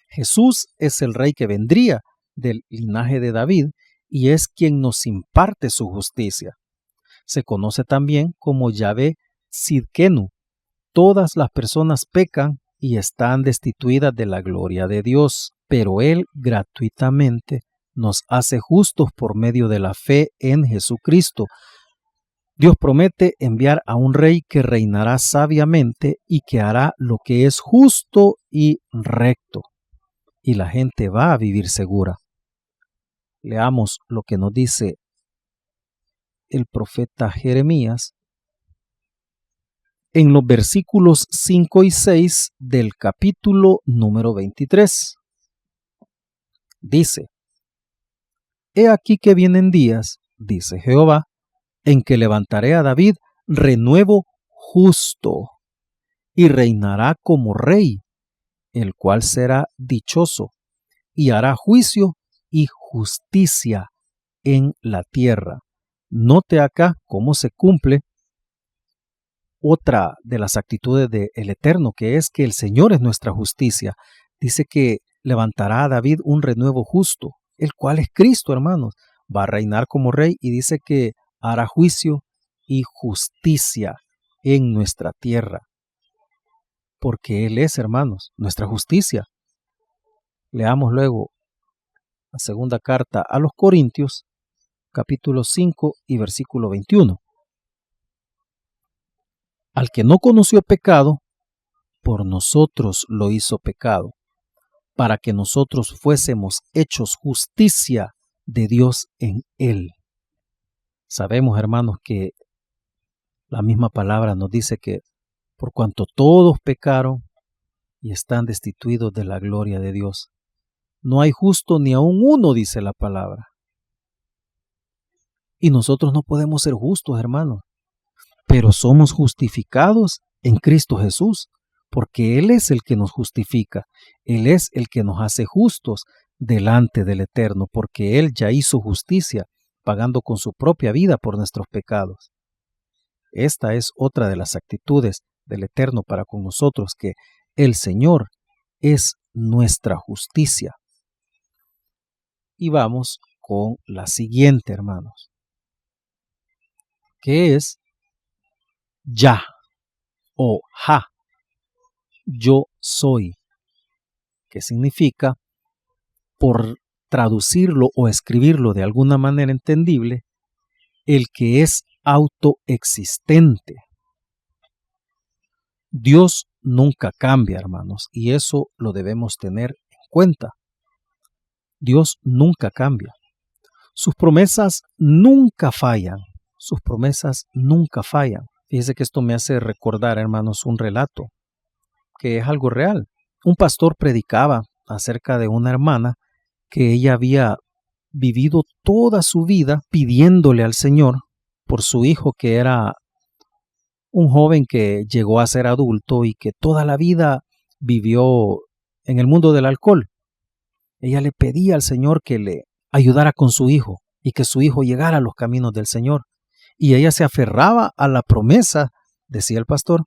Jesús es el Rey que vendría del linaje de David y es quien nos imparte su justicia. Se conoce también como Yahvé Sidkenu. Todas las personas pecan y están destituidas de la gloria de Dios, pero Él gratuitamente nos hace justos por medio de la fe en Jesucristo. Dios promete enviar a un rey que reinará sabiamente y que hará lo que es justo y recto. Y la gente va a vivir segura. Leamos lo que nos dice el profeta Jeremías en los versículos 5 y 6 del capítulo número 23. Dice: He aquí que vienen días, dice Jehová, en que levantaré a David renuevo justo, y reinará como rey, el cual será dichoso, y hará juicio y justicia en la tierra. Note acá cómo se cumple otra de las actitudes del Eterno, que es que el Señor es nuestra justicia. Dice que levantará a David un renuevo justo, el cual es Cristo, hermanos. Va a reinar como rey y dice que hará juicio y justicia en nuestra tierra. Porque Él es, hermanos, nuestra justicia. Leamos luego la segunda carta a los Corintios, capítulo 5 y versículo 21. Al que no conoció pecado, por nosotros lo hizo pecado, para que nosotros fuésemos hechos justicia de Dios en él. Sabemos, hermanos, que la misma palabra nos dice que por cuanto todos pecaron y están destituidos de la gloria de Dios, no hay justo ni aun uno, dice la palabra. Y nosotros no podemos ser justos, hermanos, pero somos justificados en Cristo Jesús, porque Él es el que nos justifica, Él es el que nos hace justos delante del Eterno, porque Él ya hizo justicia, pagando con su propia vida por nuestros pecados. Esta es otra de las actitudes del Eterno para con nosotros, que el Señor es nuestra justicia. Y vamos con la siguiente, hermanos, que es Ya o Ja, yo soy, que significa, por traducirlo o escribirlo de alguna manera entendible, el que es autoexistente. Dios nunca cambia, hermanos, y eso lo debemos tener en cuenta. Dios nunca cambia. Sus promesas nunca fallan. Sus promesas nunca fallan. Fíjese que esto me hace recordar, hermanos, un relato que es algo real. Un pastor predicaba acerca de una hermana que ella había vivido toda su vida pidiéndole al Señor por su hijo, que era un joven que llegó a ser adulto y que toda la vida vivió en el mundo del alcohol. Ella le pedía al Señor que le ayudara con su hijo y que su hijo llegara a los caminos del Señor. Y ella se aferraba a la promesa, decía el pastor,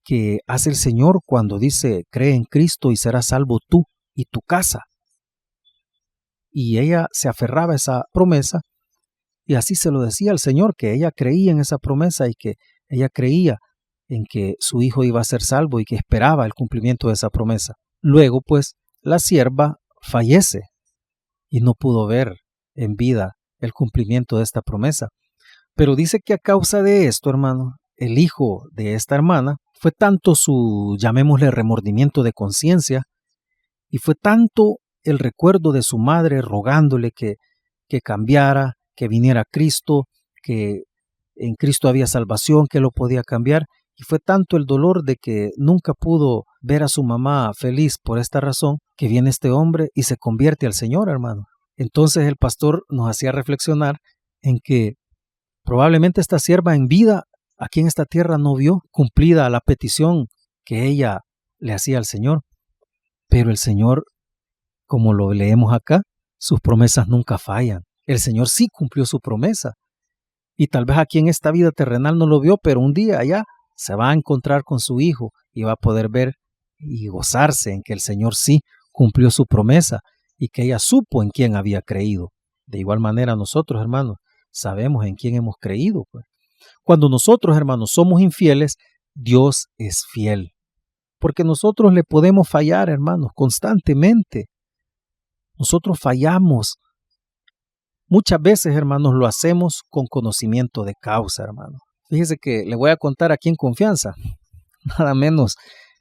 que hace el Señor cuando dice: cree en Cristo y serás salvo tú y tu casa. Y ella se aferraba a esa promesa y así se lo decía al Señor, que ella creía en esa promesa y que ella creía en que su hijo iba a ser salvo y que esperaba el cumplimiento de esa promesa. Luego, pues, la sierva fallece y no pudo ver en vida el cumplimiento de esta promesa. Pero dice que a causa de esto, hermano, el hijo de esta hermana, fue tanto su, llamémosle, remordimiento de conciencia, y fue tanto el recuerdo de su madre rogándole que cambiara, que viniera Cristo, que en Cristo había salvación, que lo podía cambiar, y fue tanto el dolor de que nunca pudo ver a su mamá feliz por esta razón, que viene este hombre y se convierte al Señor, hermano. Entonces el pastor nos hacía reflexionar en que probablemente esta sierva en vida aquí en esta tierra no vio cumplida la petición que ella le hacía al Señor, pero el Señor, como lo leemos acá, sus promesas nunca fallan. El Señor sí cumplió su promesa. Y tal vez aquí en esta vida terrenal no lo vio, pero un día allá se va a encontrar con su Hijo y va a poder ver y gozarse en que el Señor sí cumplió su promesa y que ella supo en quién había creído. De igual manera nosotros, hermanos, sabemos en quién hemos creído, pues. Cuando nosotros, hermanos, somos infieles, Dios es fiel. Porque nosotros le podemos fallar, hermanos, constantemente. Nosotros fallamos. Muchas veces, hermanos, lo hacemos con conocimiento de causa, hermanos. Fíjese que le voy a contar aquí en confianza. Nada menos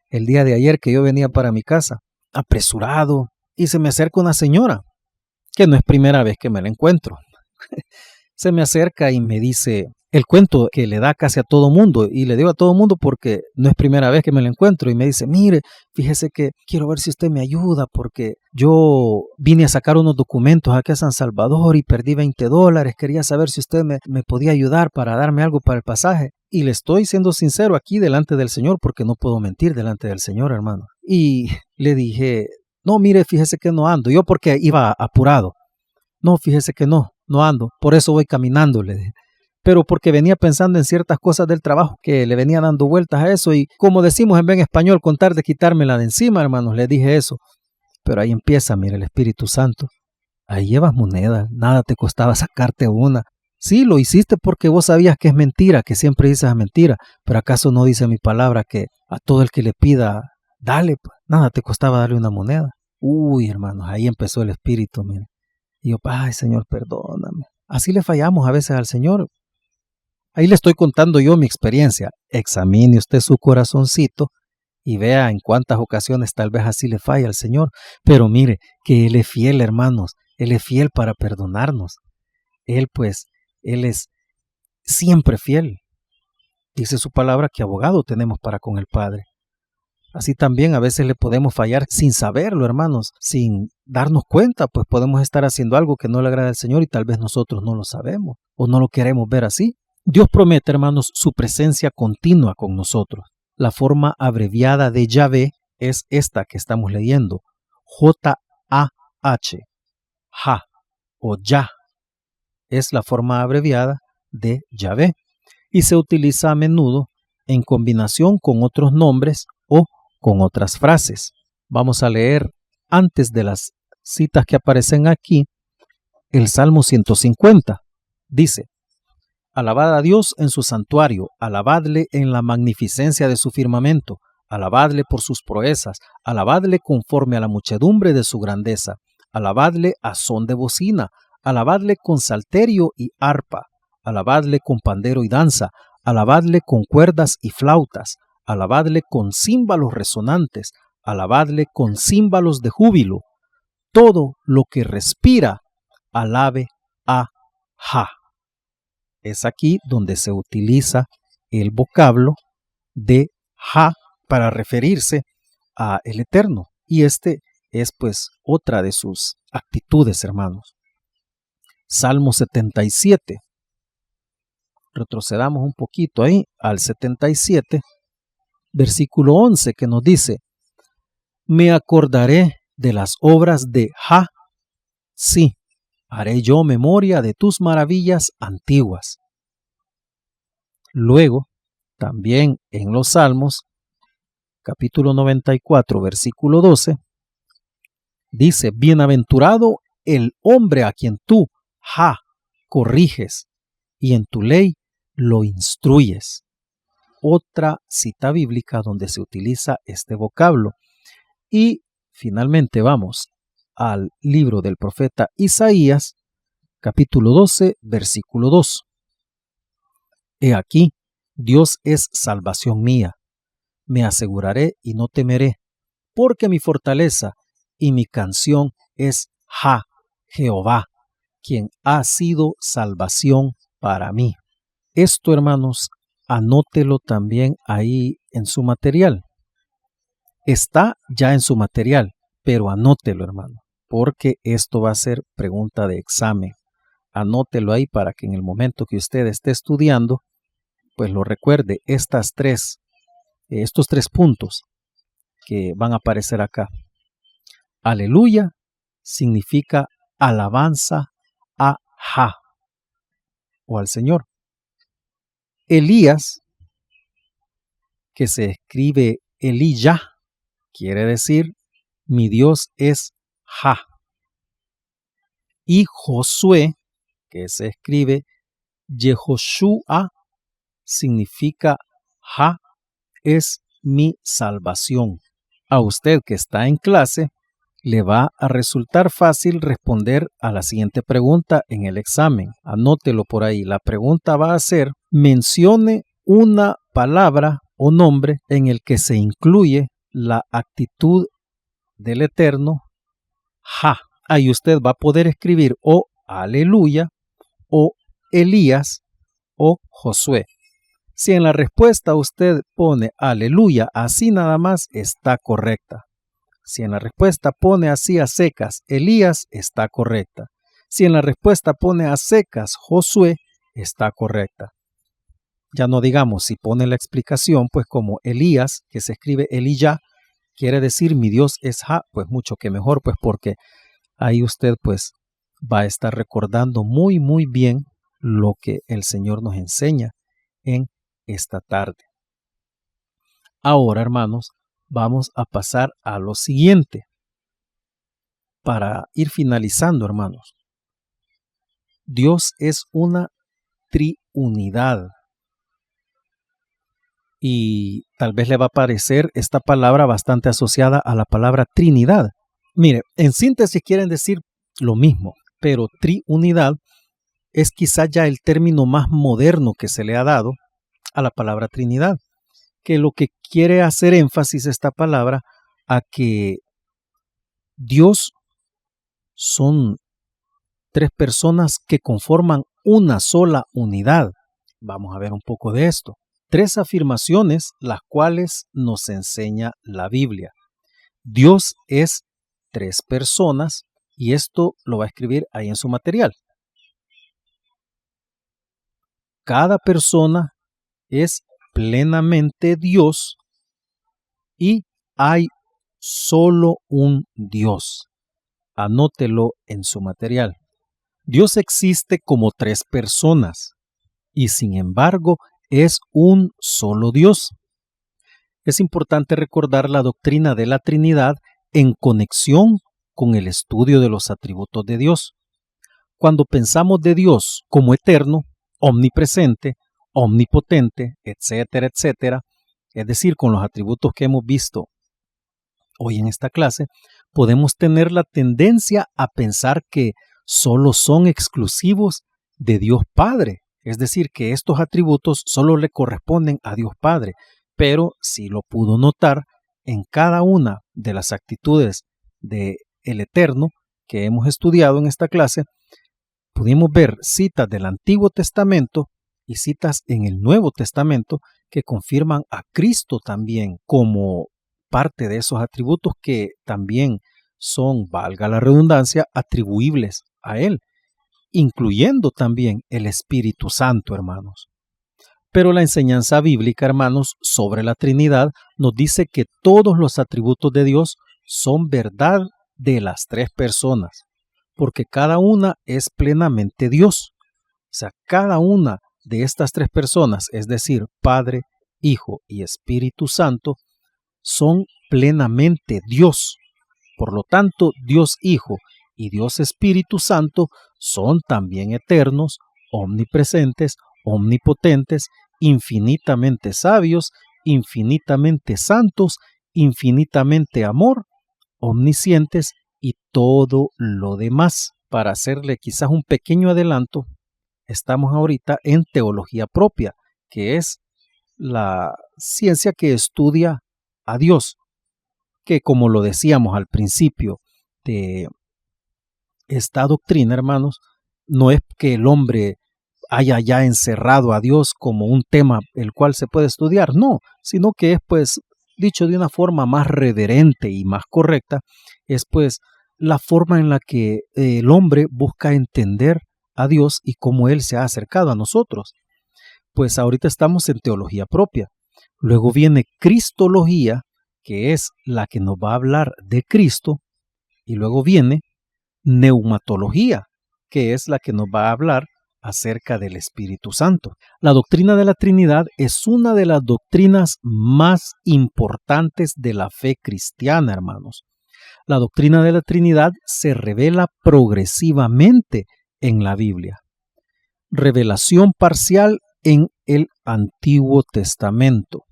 el día de ayer que yo venía para mi casa, apresurado, y se me acerca una señora, que no es primera vez que me la encuentro. Se me acerca y me dice el cuento que le da casi a todo mundo, y le digo a todo mundo porque no es primera vez que me la encuentro, y me dice, mire, fíjese que quiero ver si usted me ayuda porque yo vine a sacar unos documentos aquí a San Salvador y perdí $20, quería saber si usted me podía ayudar para darme algo para el pasaje. Y le estoy siendo sincero aquí delante del Señor porque no puedo mentir delante del Señor, hermano. Y le dije, no, mire, fíjese que no ando, yo porque iba apurado. No, fíjese que no ando, por eso voy caminando, le dije. Pero porque venía pensando en ciertas cosas del trabajo que le venía dando vueltas a eso y como decimos en buen español, contar de quitármela de encima, hermanos, le dije eso. Pero ahí empieza, mire, el Espíritu Santo. Ahí llevas moneda, nada te costaba sacarte una. Sí, lo hiciste porque vos sabías que es mentira, que siempre dices mentira, pero ¿acaso no dice mi palabra que a todo el que le pida, dale? Nada te costaba darle una moneda. Uy, hermanos, ahí empezó el Espíritu, mire. Y yo, ay, Señor, perdóname. Así le fallamos a veces al Señor. Ahí le estoy contando yo mi experiencia. Examine usted su corazoncito y vea en cuántas ocasiones tal vez así le falla al Señor. Pero mire que Él es fiel, hermanos. Él es fiel para perdonarnos. Él es siempre fiel. Dice su palabra que abogado tenemos para con el Padre. Así también a veces le podemos fallar sin saberlo, hermanos, sin darnos cuenta, pues podemos estar haciendo algo que no le agrada al Señor y tal vez nosotros no lo sabemos o no lo queremos ver así. Dios promete, hermanos, su presencia continua con nosotros. La forma abreviada de Yahvé es esta que estamos leyendo, J-A-H, Ja o Yah. Es la forma abreviada de Yahvé y se utiliza a menudo en combinación con otros nombres o con otras frases. Vamos a leer antes de las citas que aparecen aquí el Salmo 150. Dice, alabad a Dios en su santuario, alabadle en la magnificencia de su firmamento, alabadle por sus proezas, alabadle conforme a la muchedumbre de su grandeza, alabadle a son de bocina, alabadle con salterio y arpa, alabadle con pandero y danza, alabadle con cuerdas y flautas, alabadle con címbalos resonantes, alabadle con címbalos de júbilo. Todo lo que respira, alabe a Ja. Es aquí donde se utiliza el vocablo de Ja para referirse a el Eterno. Y este es pues otra de sus actitudes, hermanos. Salmo 77. Retrocedamos un poquito ahí al 77. Versículo 11 que nos dice, me acordaré de las obras de Ja, sí, haré yo memoria de tus maravillas antiguas. Luego, también en los Salmos, capítulo 94, versículo 12, dice, bienaventurado el hombre a quien tú, Ja, corriges, y en tu ley lo instruyes. Otra cita bíblica donde se utiliza este vocablo. Y finalmente vamos al libro del profeta Isaías, capítulo 12, versículo 2. He aquí, Dios es salvación mía. Me aseguraré y no temeré, porque mi fortaleza y mi canción es Ja, Jehová, quien ha sido salvación para mí. Esto, hermanos, anótelo también ahí en su material. Está ya en su material, pero anótelo, hermano, porque esto va a ser pregunta de examen. Anótelo ahí para que en el momento que usted esté estudiando, pues lo recuerde, estos tres puntos que van a aparecer acá. Aleluya significa alabanza a Ja o al Señor. Elías, que se escribe Eliyah, quiere decir mi Dios es Ja. Y Josué, que se escribe Yehoshua, significa Ja es mi salvación. A usted que está en clase, le va a resultar fácil responder a la siguiente pregunta en el examen. Anótelo por ahí. La pregunta va a ser: mencione una palabra o nombre en el que se incluye la actitud del Eterno, Ja. Ahí usted va a poder escribir o Aleluya, o Elías, o Josué. Si en la respuesta usted pone Aleluya, así nada más, está correcta. Si en la respuesta pone así a secas Elías, está correcta. Si en la respuesta pone a secas Josué, está correcta. Ya no digamos si pone la explicación, pues como Elías, que se escribe Eliyah, quiere decir mi Dios es Ja, pues mucho que mejor, pues porque ahí usted pues va a estar recordando muy bien lo que el Señor nos enseña en esta tarde. Ahora, hermanos, vamos a pasar a lo siguiente. Para ir finalizando, hermanos. Dios es una triunidad. Y tal vez le va a parecer esta palabra bastante asociada a la palabra Trinidad. Mire, en síntesis quieren decir lo mismo, pero triunidad es quizá ya el término más moderno que se le ha dado a la palabra Trinidad, que lo que quiere hacer énfasis esta palabra a que Dios son tres personas que conforman una sola unidad. Vamos a ver un poco de esto. Tres afirmaciones las cuales nos enseña la Biblia. Dios es tres personas y esto lo va a escribir ahí en su material. Cada persona es plenamente Dios y hay solo un Dios. Anótelo en su material. Dios existe como tres personas y sin embargo es un solo Dios. Es importante recordar la doctrina de la Trinidad en conexión con el estudio de los atributos de Dios. Cuando pensamos de Dios como eterno, omnipresente, omnipotente, etcétera, etcétera, es decir, con los atributos que hemos visto hoy en esta clase, podemos tener la tendencia a pensar que solo son exclusivos de Dios Padre, es decir, que estos atributos solo le corresponden a Dios Padre, pero si lo pudo notar, en cada una de las actitudes del Eterno que hemos estudiado en esta clase, pudimos ver citas del Antiguo Testamento y citas en el Nuevo Testamento que confirman a Cristo también como parte de esos atributos que también son, valga la redundancia, atribuibles a Él, incluyendo también el Espíritu Santo, hermanos. Pero la enseñanza bíblica, hermanos, sobre la Trinidad nos dice que todos los atributos de Dios son verdad de las tres personas, porque cada una es plenamente Dios. O sea, cada una de estas tres personas, es decir, Padre, Hijo y Espíritu Santo, son plenamente Dios. Por lo tanto, Dios Hijo y Dios Espíritu Santo son también eternos, omnipresentes, omnipotentes, infinitamente sabios, infinitamente santos, infinitamente amor, omniscientes y todo lo demás. Para hacerle quizás un pequeño adelanto, estamos ahorita en teología propia, que es la ciencia que estudia a Dios, que como lo decíamos al principio de esta doctrina, hermanos, no es que el hombre haya ya encerrado a Dios como un tema el cual se puede estudiar, no, sino que es pues dicho de una forma más reverente y más correcta, es pues la forma en la que el hombre busca entender a Dios y cómo Él se ha acercado a nosotros. Pues ahorita estamos en teología propia. Luego viene cristología, que es la que nos va a hablar de Cristo, y luego viene neumatología, que es la que nos va a hablar acerca del Espíritu Santo. La doctrina de la Trinidad es una de las doctrinas más importantes de la fe cristiana, hermanos. La doctrina de la Trinidad se revela progresivamente en la Biblia. Revelación parcial en el Antiguo Testamento.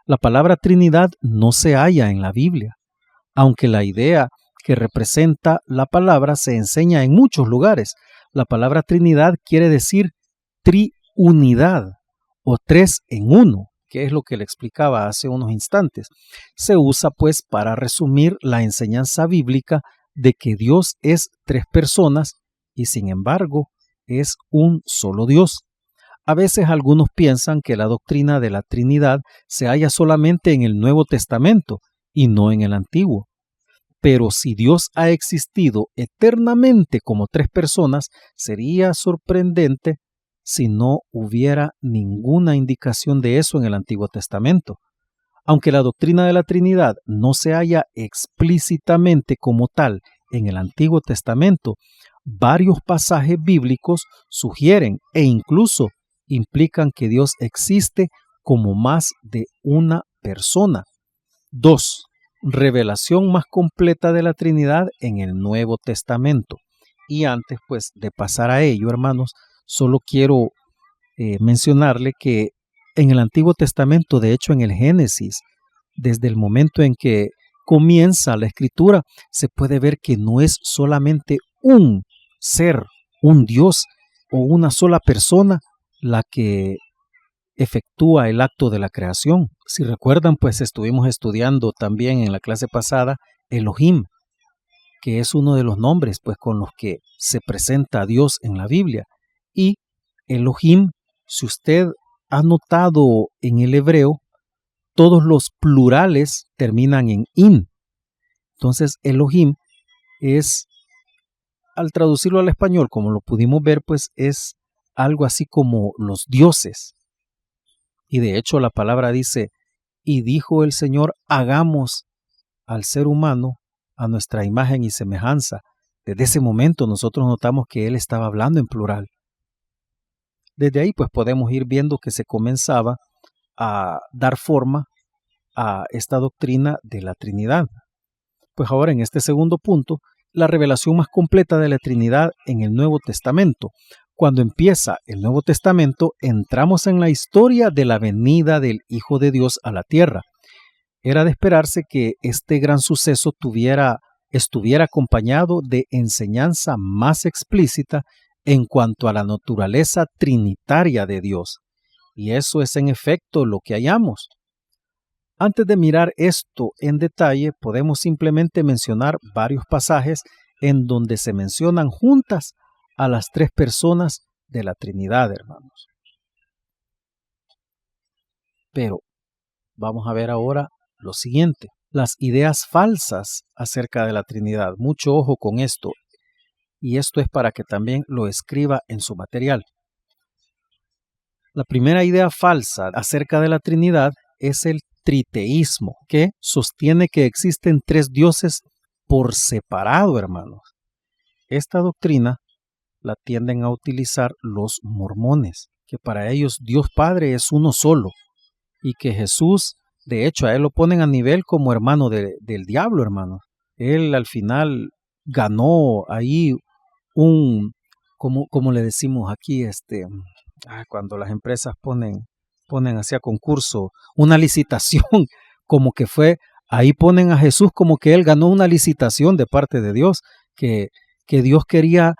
La palabra Trinidad no se halla en la Biblia, aunque la idea que representa la palabra se enseña en muchos lugares. La palabra Trinidad quiere decir triunidad o tres en uno, que es lo que le explicaba hace unos instantes. Se usa pues para resumir la enseñanza bíblica de que Dios es tres personas y sin embargo es un solo Dios. A veces algunos piensan que la doctrina de la Trinidad se halla solamente en el Nuevo Testamento y no en el Antiguo. Pero si Dios ha existido eternamente como tres personas, sería sorprendente si no hubiera ninguna indicación de eso en el Antiguo Testamento. Aunque la doctrina de la Trinidad no se halla explícitamente como tal en el Antiguo Testamento, varios pasajes bíblicos sugieren e incluso implican que Dios existe como más de una persona. 2. Revelación más completa de la Trinidad en el Nuevo Testamento. Y antes pues de pasar a ello, hermanos, solo quiero mencionarle que en el Antiguo Testamento, de hecho en el Génesis, desde el momento en que comienza la escritura, se puede ver que no es solamente un ser, un Dios o una sola persona la que efectúa el acto de la creación. Si recuerdan, pues estuvimos estudiando también en la clase pasada Elohim, que es uno de los nombres pues con los que se presenta a Dios en la Biblia. Y Elohim, si usted ha notado en el hebreo, todos los plurales terminan en in. Entonces Elohim es, al traducirlo al español, como lo pudimos ver, pues es algo así como los dioses. Y de hecho la palabra dice, y dijo el Señor, hagamos al ser humano a nuestra imagen y semejanza. Desde ese momento nosotros notamos que Él estaba hablando en plural. Desde ahí pues podemos ir viendo que se comenzaba a dar forma a esta doctrina de la Trinidad. Pues ahora en este segundo punto, la revelación más completa de la Trinidad en el Nuevo Testamento. Cuando empieza el Nuevo Testamento, entramos en la historia de la venida del Hijo de Dios a la tierra. Era de esperarse que este gran suceso estuviera acompañado de enseñanza más explícita en cuanto a la naturaleza trinitaria de Dios. Y eso es en efecto lo que hallamos. Antes de mirar esto en detalle, podemos simplemente mencionar varios pasajes en donde se mencionan juntas a las tres personas de la Trinidad, hermanos. Pero vamos a ver ahora lo siguiente, las ideas falsas acerca de la Trinidad. Mucho ojo con esto, y esto es para que también lo escriba en su material. La primera idea falsa acerca de la Trinidad es el triteísmo, que sostiene que existen tres dioses por separado, hermanos. Esta doctrina la tienden a utilizar los mormones, que para ellos Dios Padre es uno solo y que Jesús, de hecho, a él lo ponen a nivel como hermano del diablo, hermano. Él al final ganó ahí como le decimos aquí, cuando las empresas ponen hacia concurso, una licitación, como que fue, ahí ponen a Jesús como que él ganó una licitación de parte de Dios, que Dios quería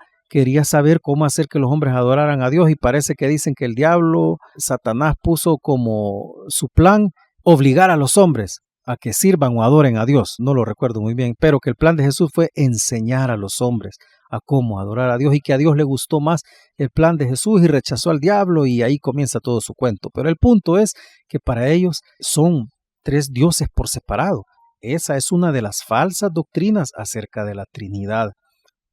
saber cómo hacer que los hombres adoraran a Dios, y parece que dicen que el diablo, Satanás, puso como su plan obligar a los hombres a que sirvan o adoren a Dios. No lo recuerdo muy bien, pero que el plan de Jesús fue enseñar a los hombres a cómo adorar a Dios, y que a Dios le gustó más el plan de Jesús y rechazó al diablo, y ahí comienza todo su cuento. Pero el punto es que para ellos son tres dioses por separado. Esa es una de las falsas doctrinas acerca de la Trinidad,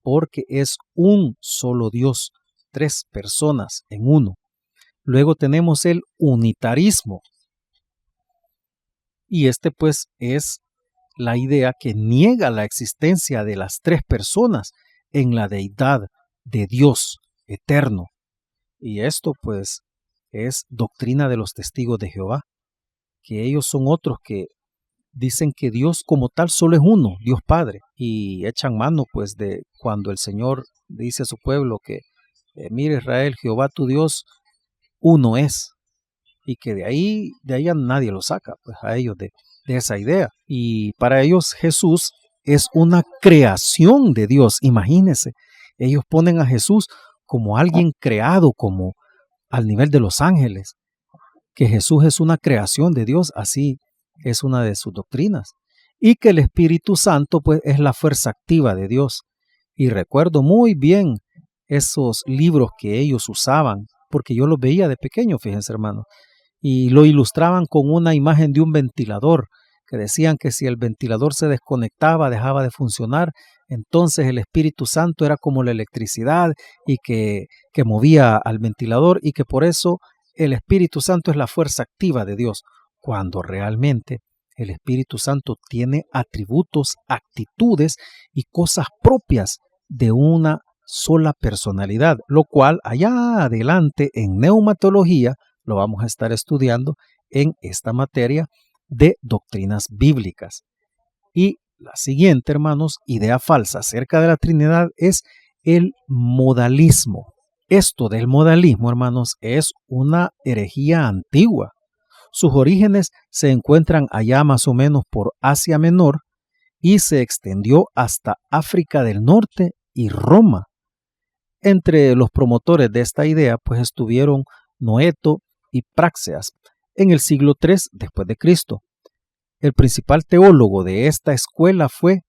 porque es un solo Dios, tres personas en uno. Luego tenemos el unitarismo, y pues es la idea que niega la existencia de las tres personas en la deidad de Dios eterno. Y esto pues es doctrina de los testigos de Jehová, que ellos son otros que dicen que Dios como tal solo es uno, Dios Padre, y echan mano pues de cuando el Señor dice a su pueblo que mire Israel, Jehová tu Dios uno es, y que de ahí a nadie lo saca, pues a ellos de esa idea. Y para ellos Jesús es una creación de Dios. Imagínense, ellos ponen a Jesús como alguien creado, como al nivel de los ángeles, que Jesús es una creación de Dios, así es una de sus doctrinas, y que el Espíritu Santo pues es la fuerza activa de Dios. Y recuerdo muy bien esos libros que ellos usaban, porque yo los veía de pequeño, fíjense hermanos, y lo ilustraban con una imagen de un ventilador, que decían que si el ventilador se desconectaba, dejaba de funcionar, entonces el Espíritu Santo era como la electricidad y que movía al ventilador, y que por eso el Espíritu Santo es la fuerza activa de Dios, cuando realmente el Espíritu Santo tiene atributos, actitudes y cosas propias de una sola personalidad, lo cual allá adelante en neumatología lo vamos a estar estudiando en esta materia de doctrinas bíblicas. Y la siguiente, hermanos, idea falsa acerca de la Trinidad es el modalismo. Esto del modalismo, hermanos, es una herejía antigua. Sus orígenes se encuentran allá más o menos por Asia Menor y se extendió hasta África del Norte y Roma. Entre los promotores de esta idea pues estuvieron Noeto y Práxeas en el siglo III después de Cristo. El principal teólogo de esta escuela fue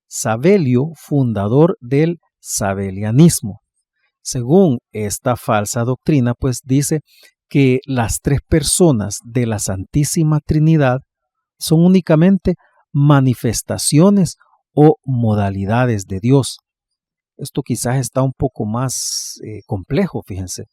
Sabelio, fundador del sabelianismo. Según esta falsa doctrina, pues dice que las tres personas de la Santísima Trinidad son únicamente manifestaciones o modalidades de Dios. Esto quizás está un poco más complejo, fíjense,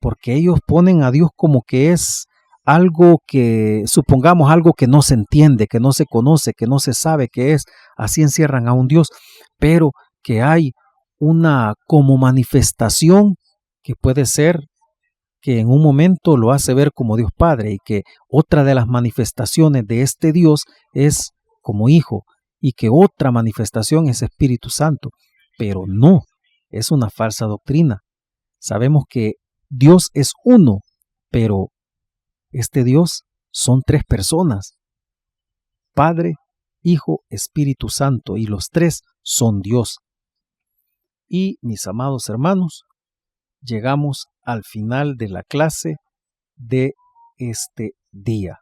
porque ellos ponen a Dios como que es algo que, supongamos, algo que no se entiende, que no se conoce, que no se sabe qué es. Así encierran a un Dios, pero que hay una como manifestación que puede ser que en un momento lo hace ver como Dios Padre, y que otra de las manifestaciones de este Dios es como Hijo, y que otra manifestación es Espíritu Santo. Pero no, es una falsa doctrina. Sabemos que Dios es uno, pero este Dios son tres personas: Padre, Hijo, Espíritu Santo, y los tres son Dios. Y mis amados hermanos, llegamos al final de la clase de este día.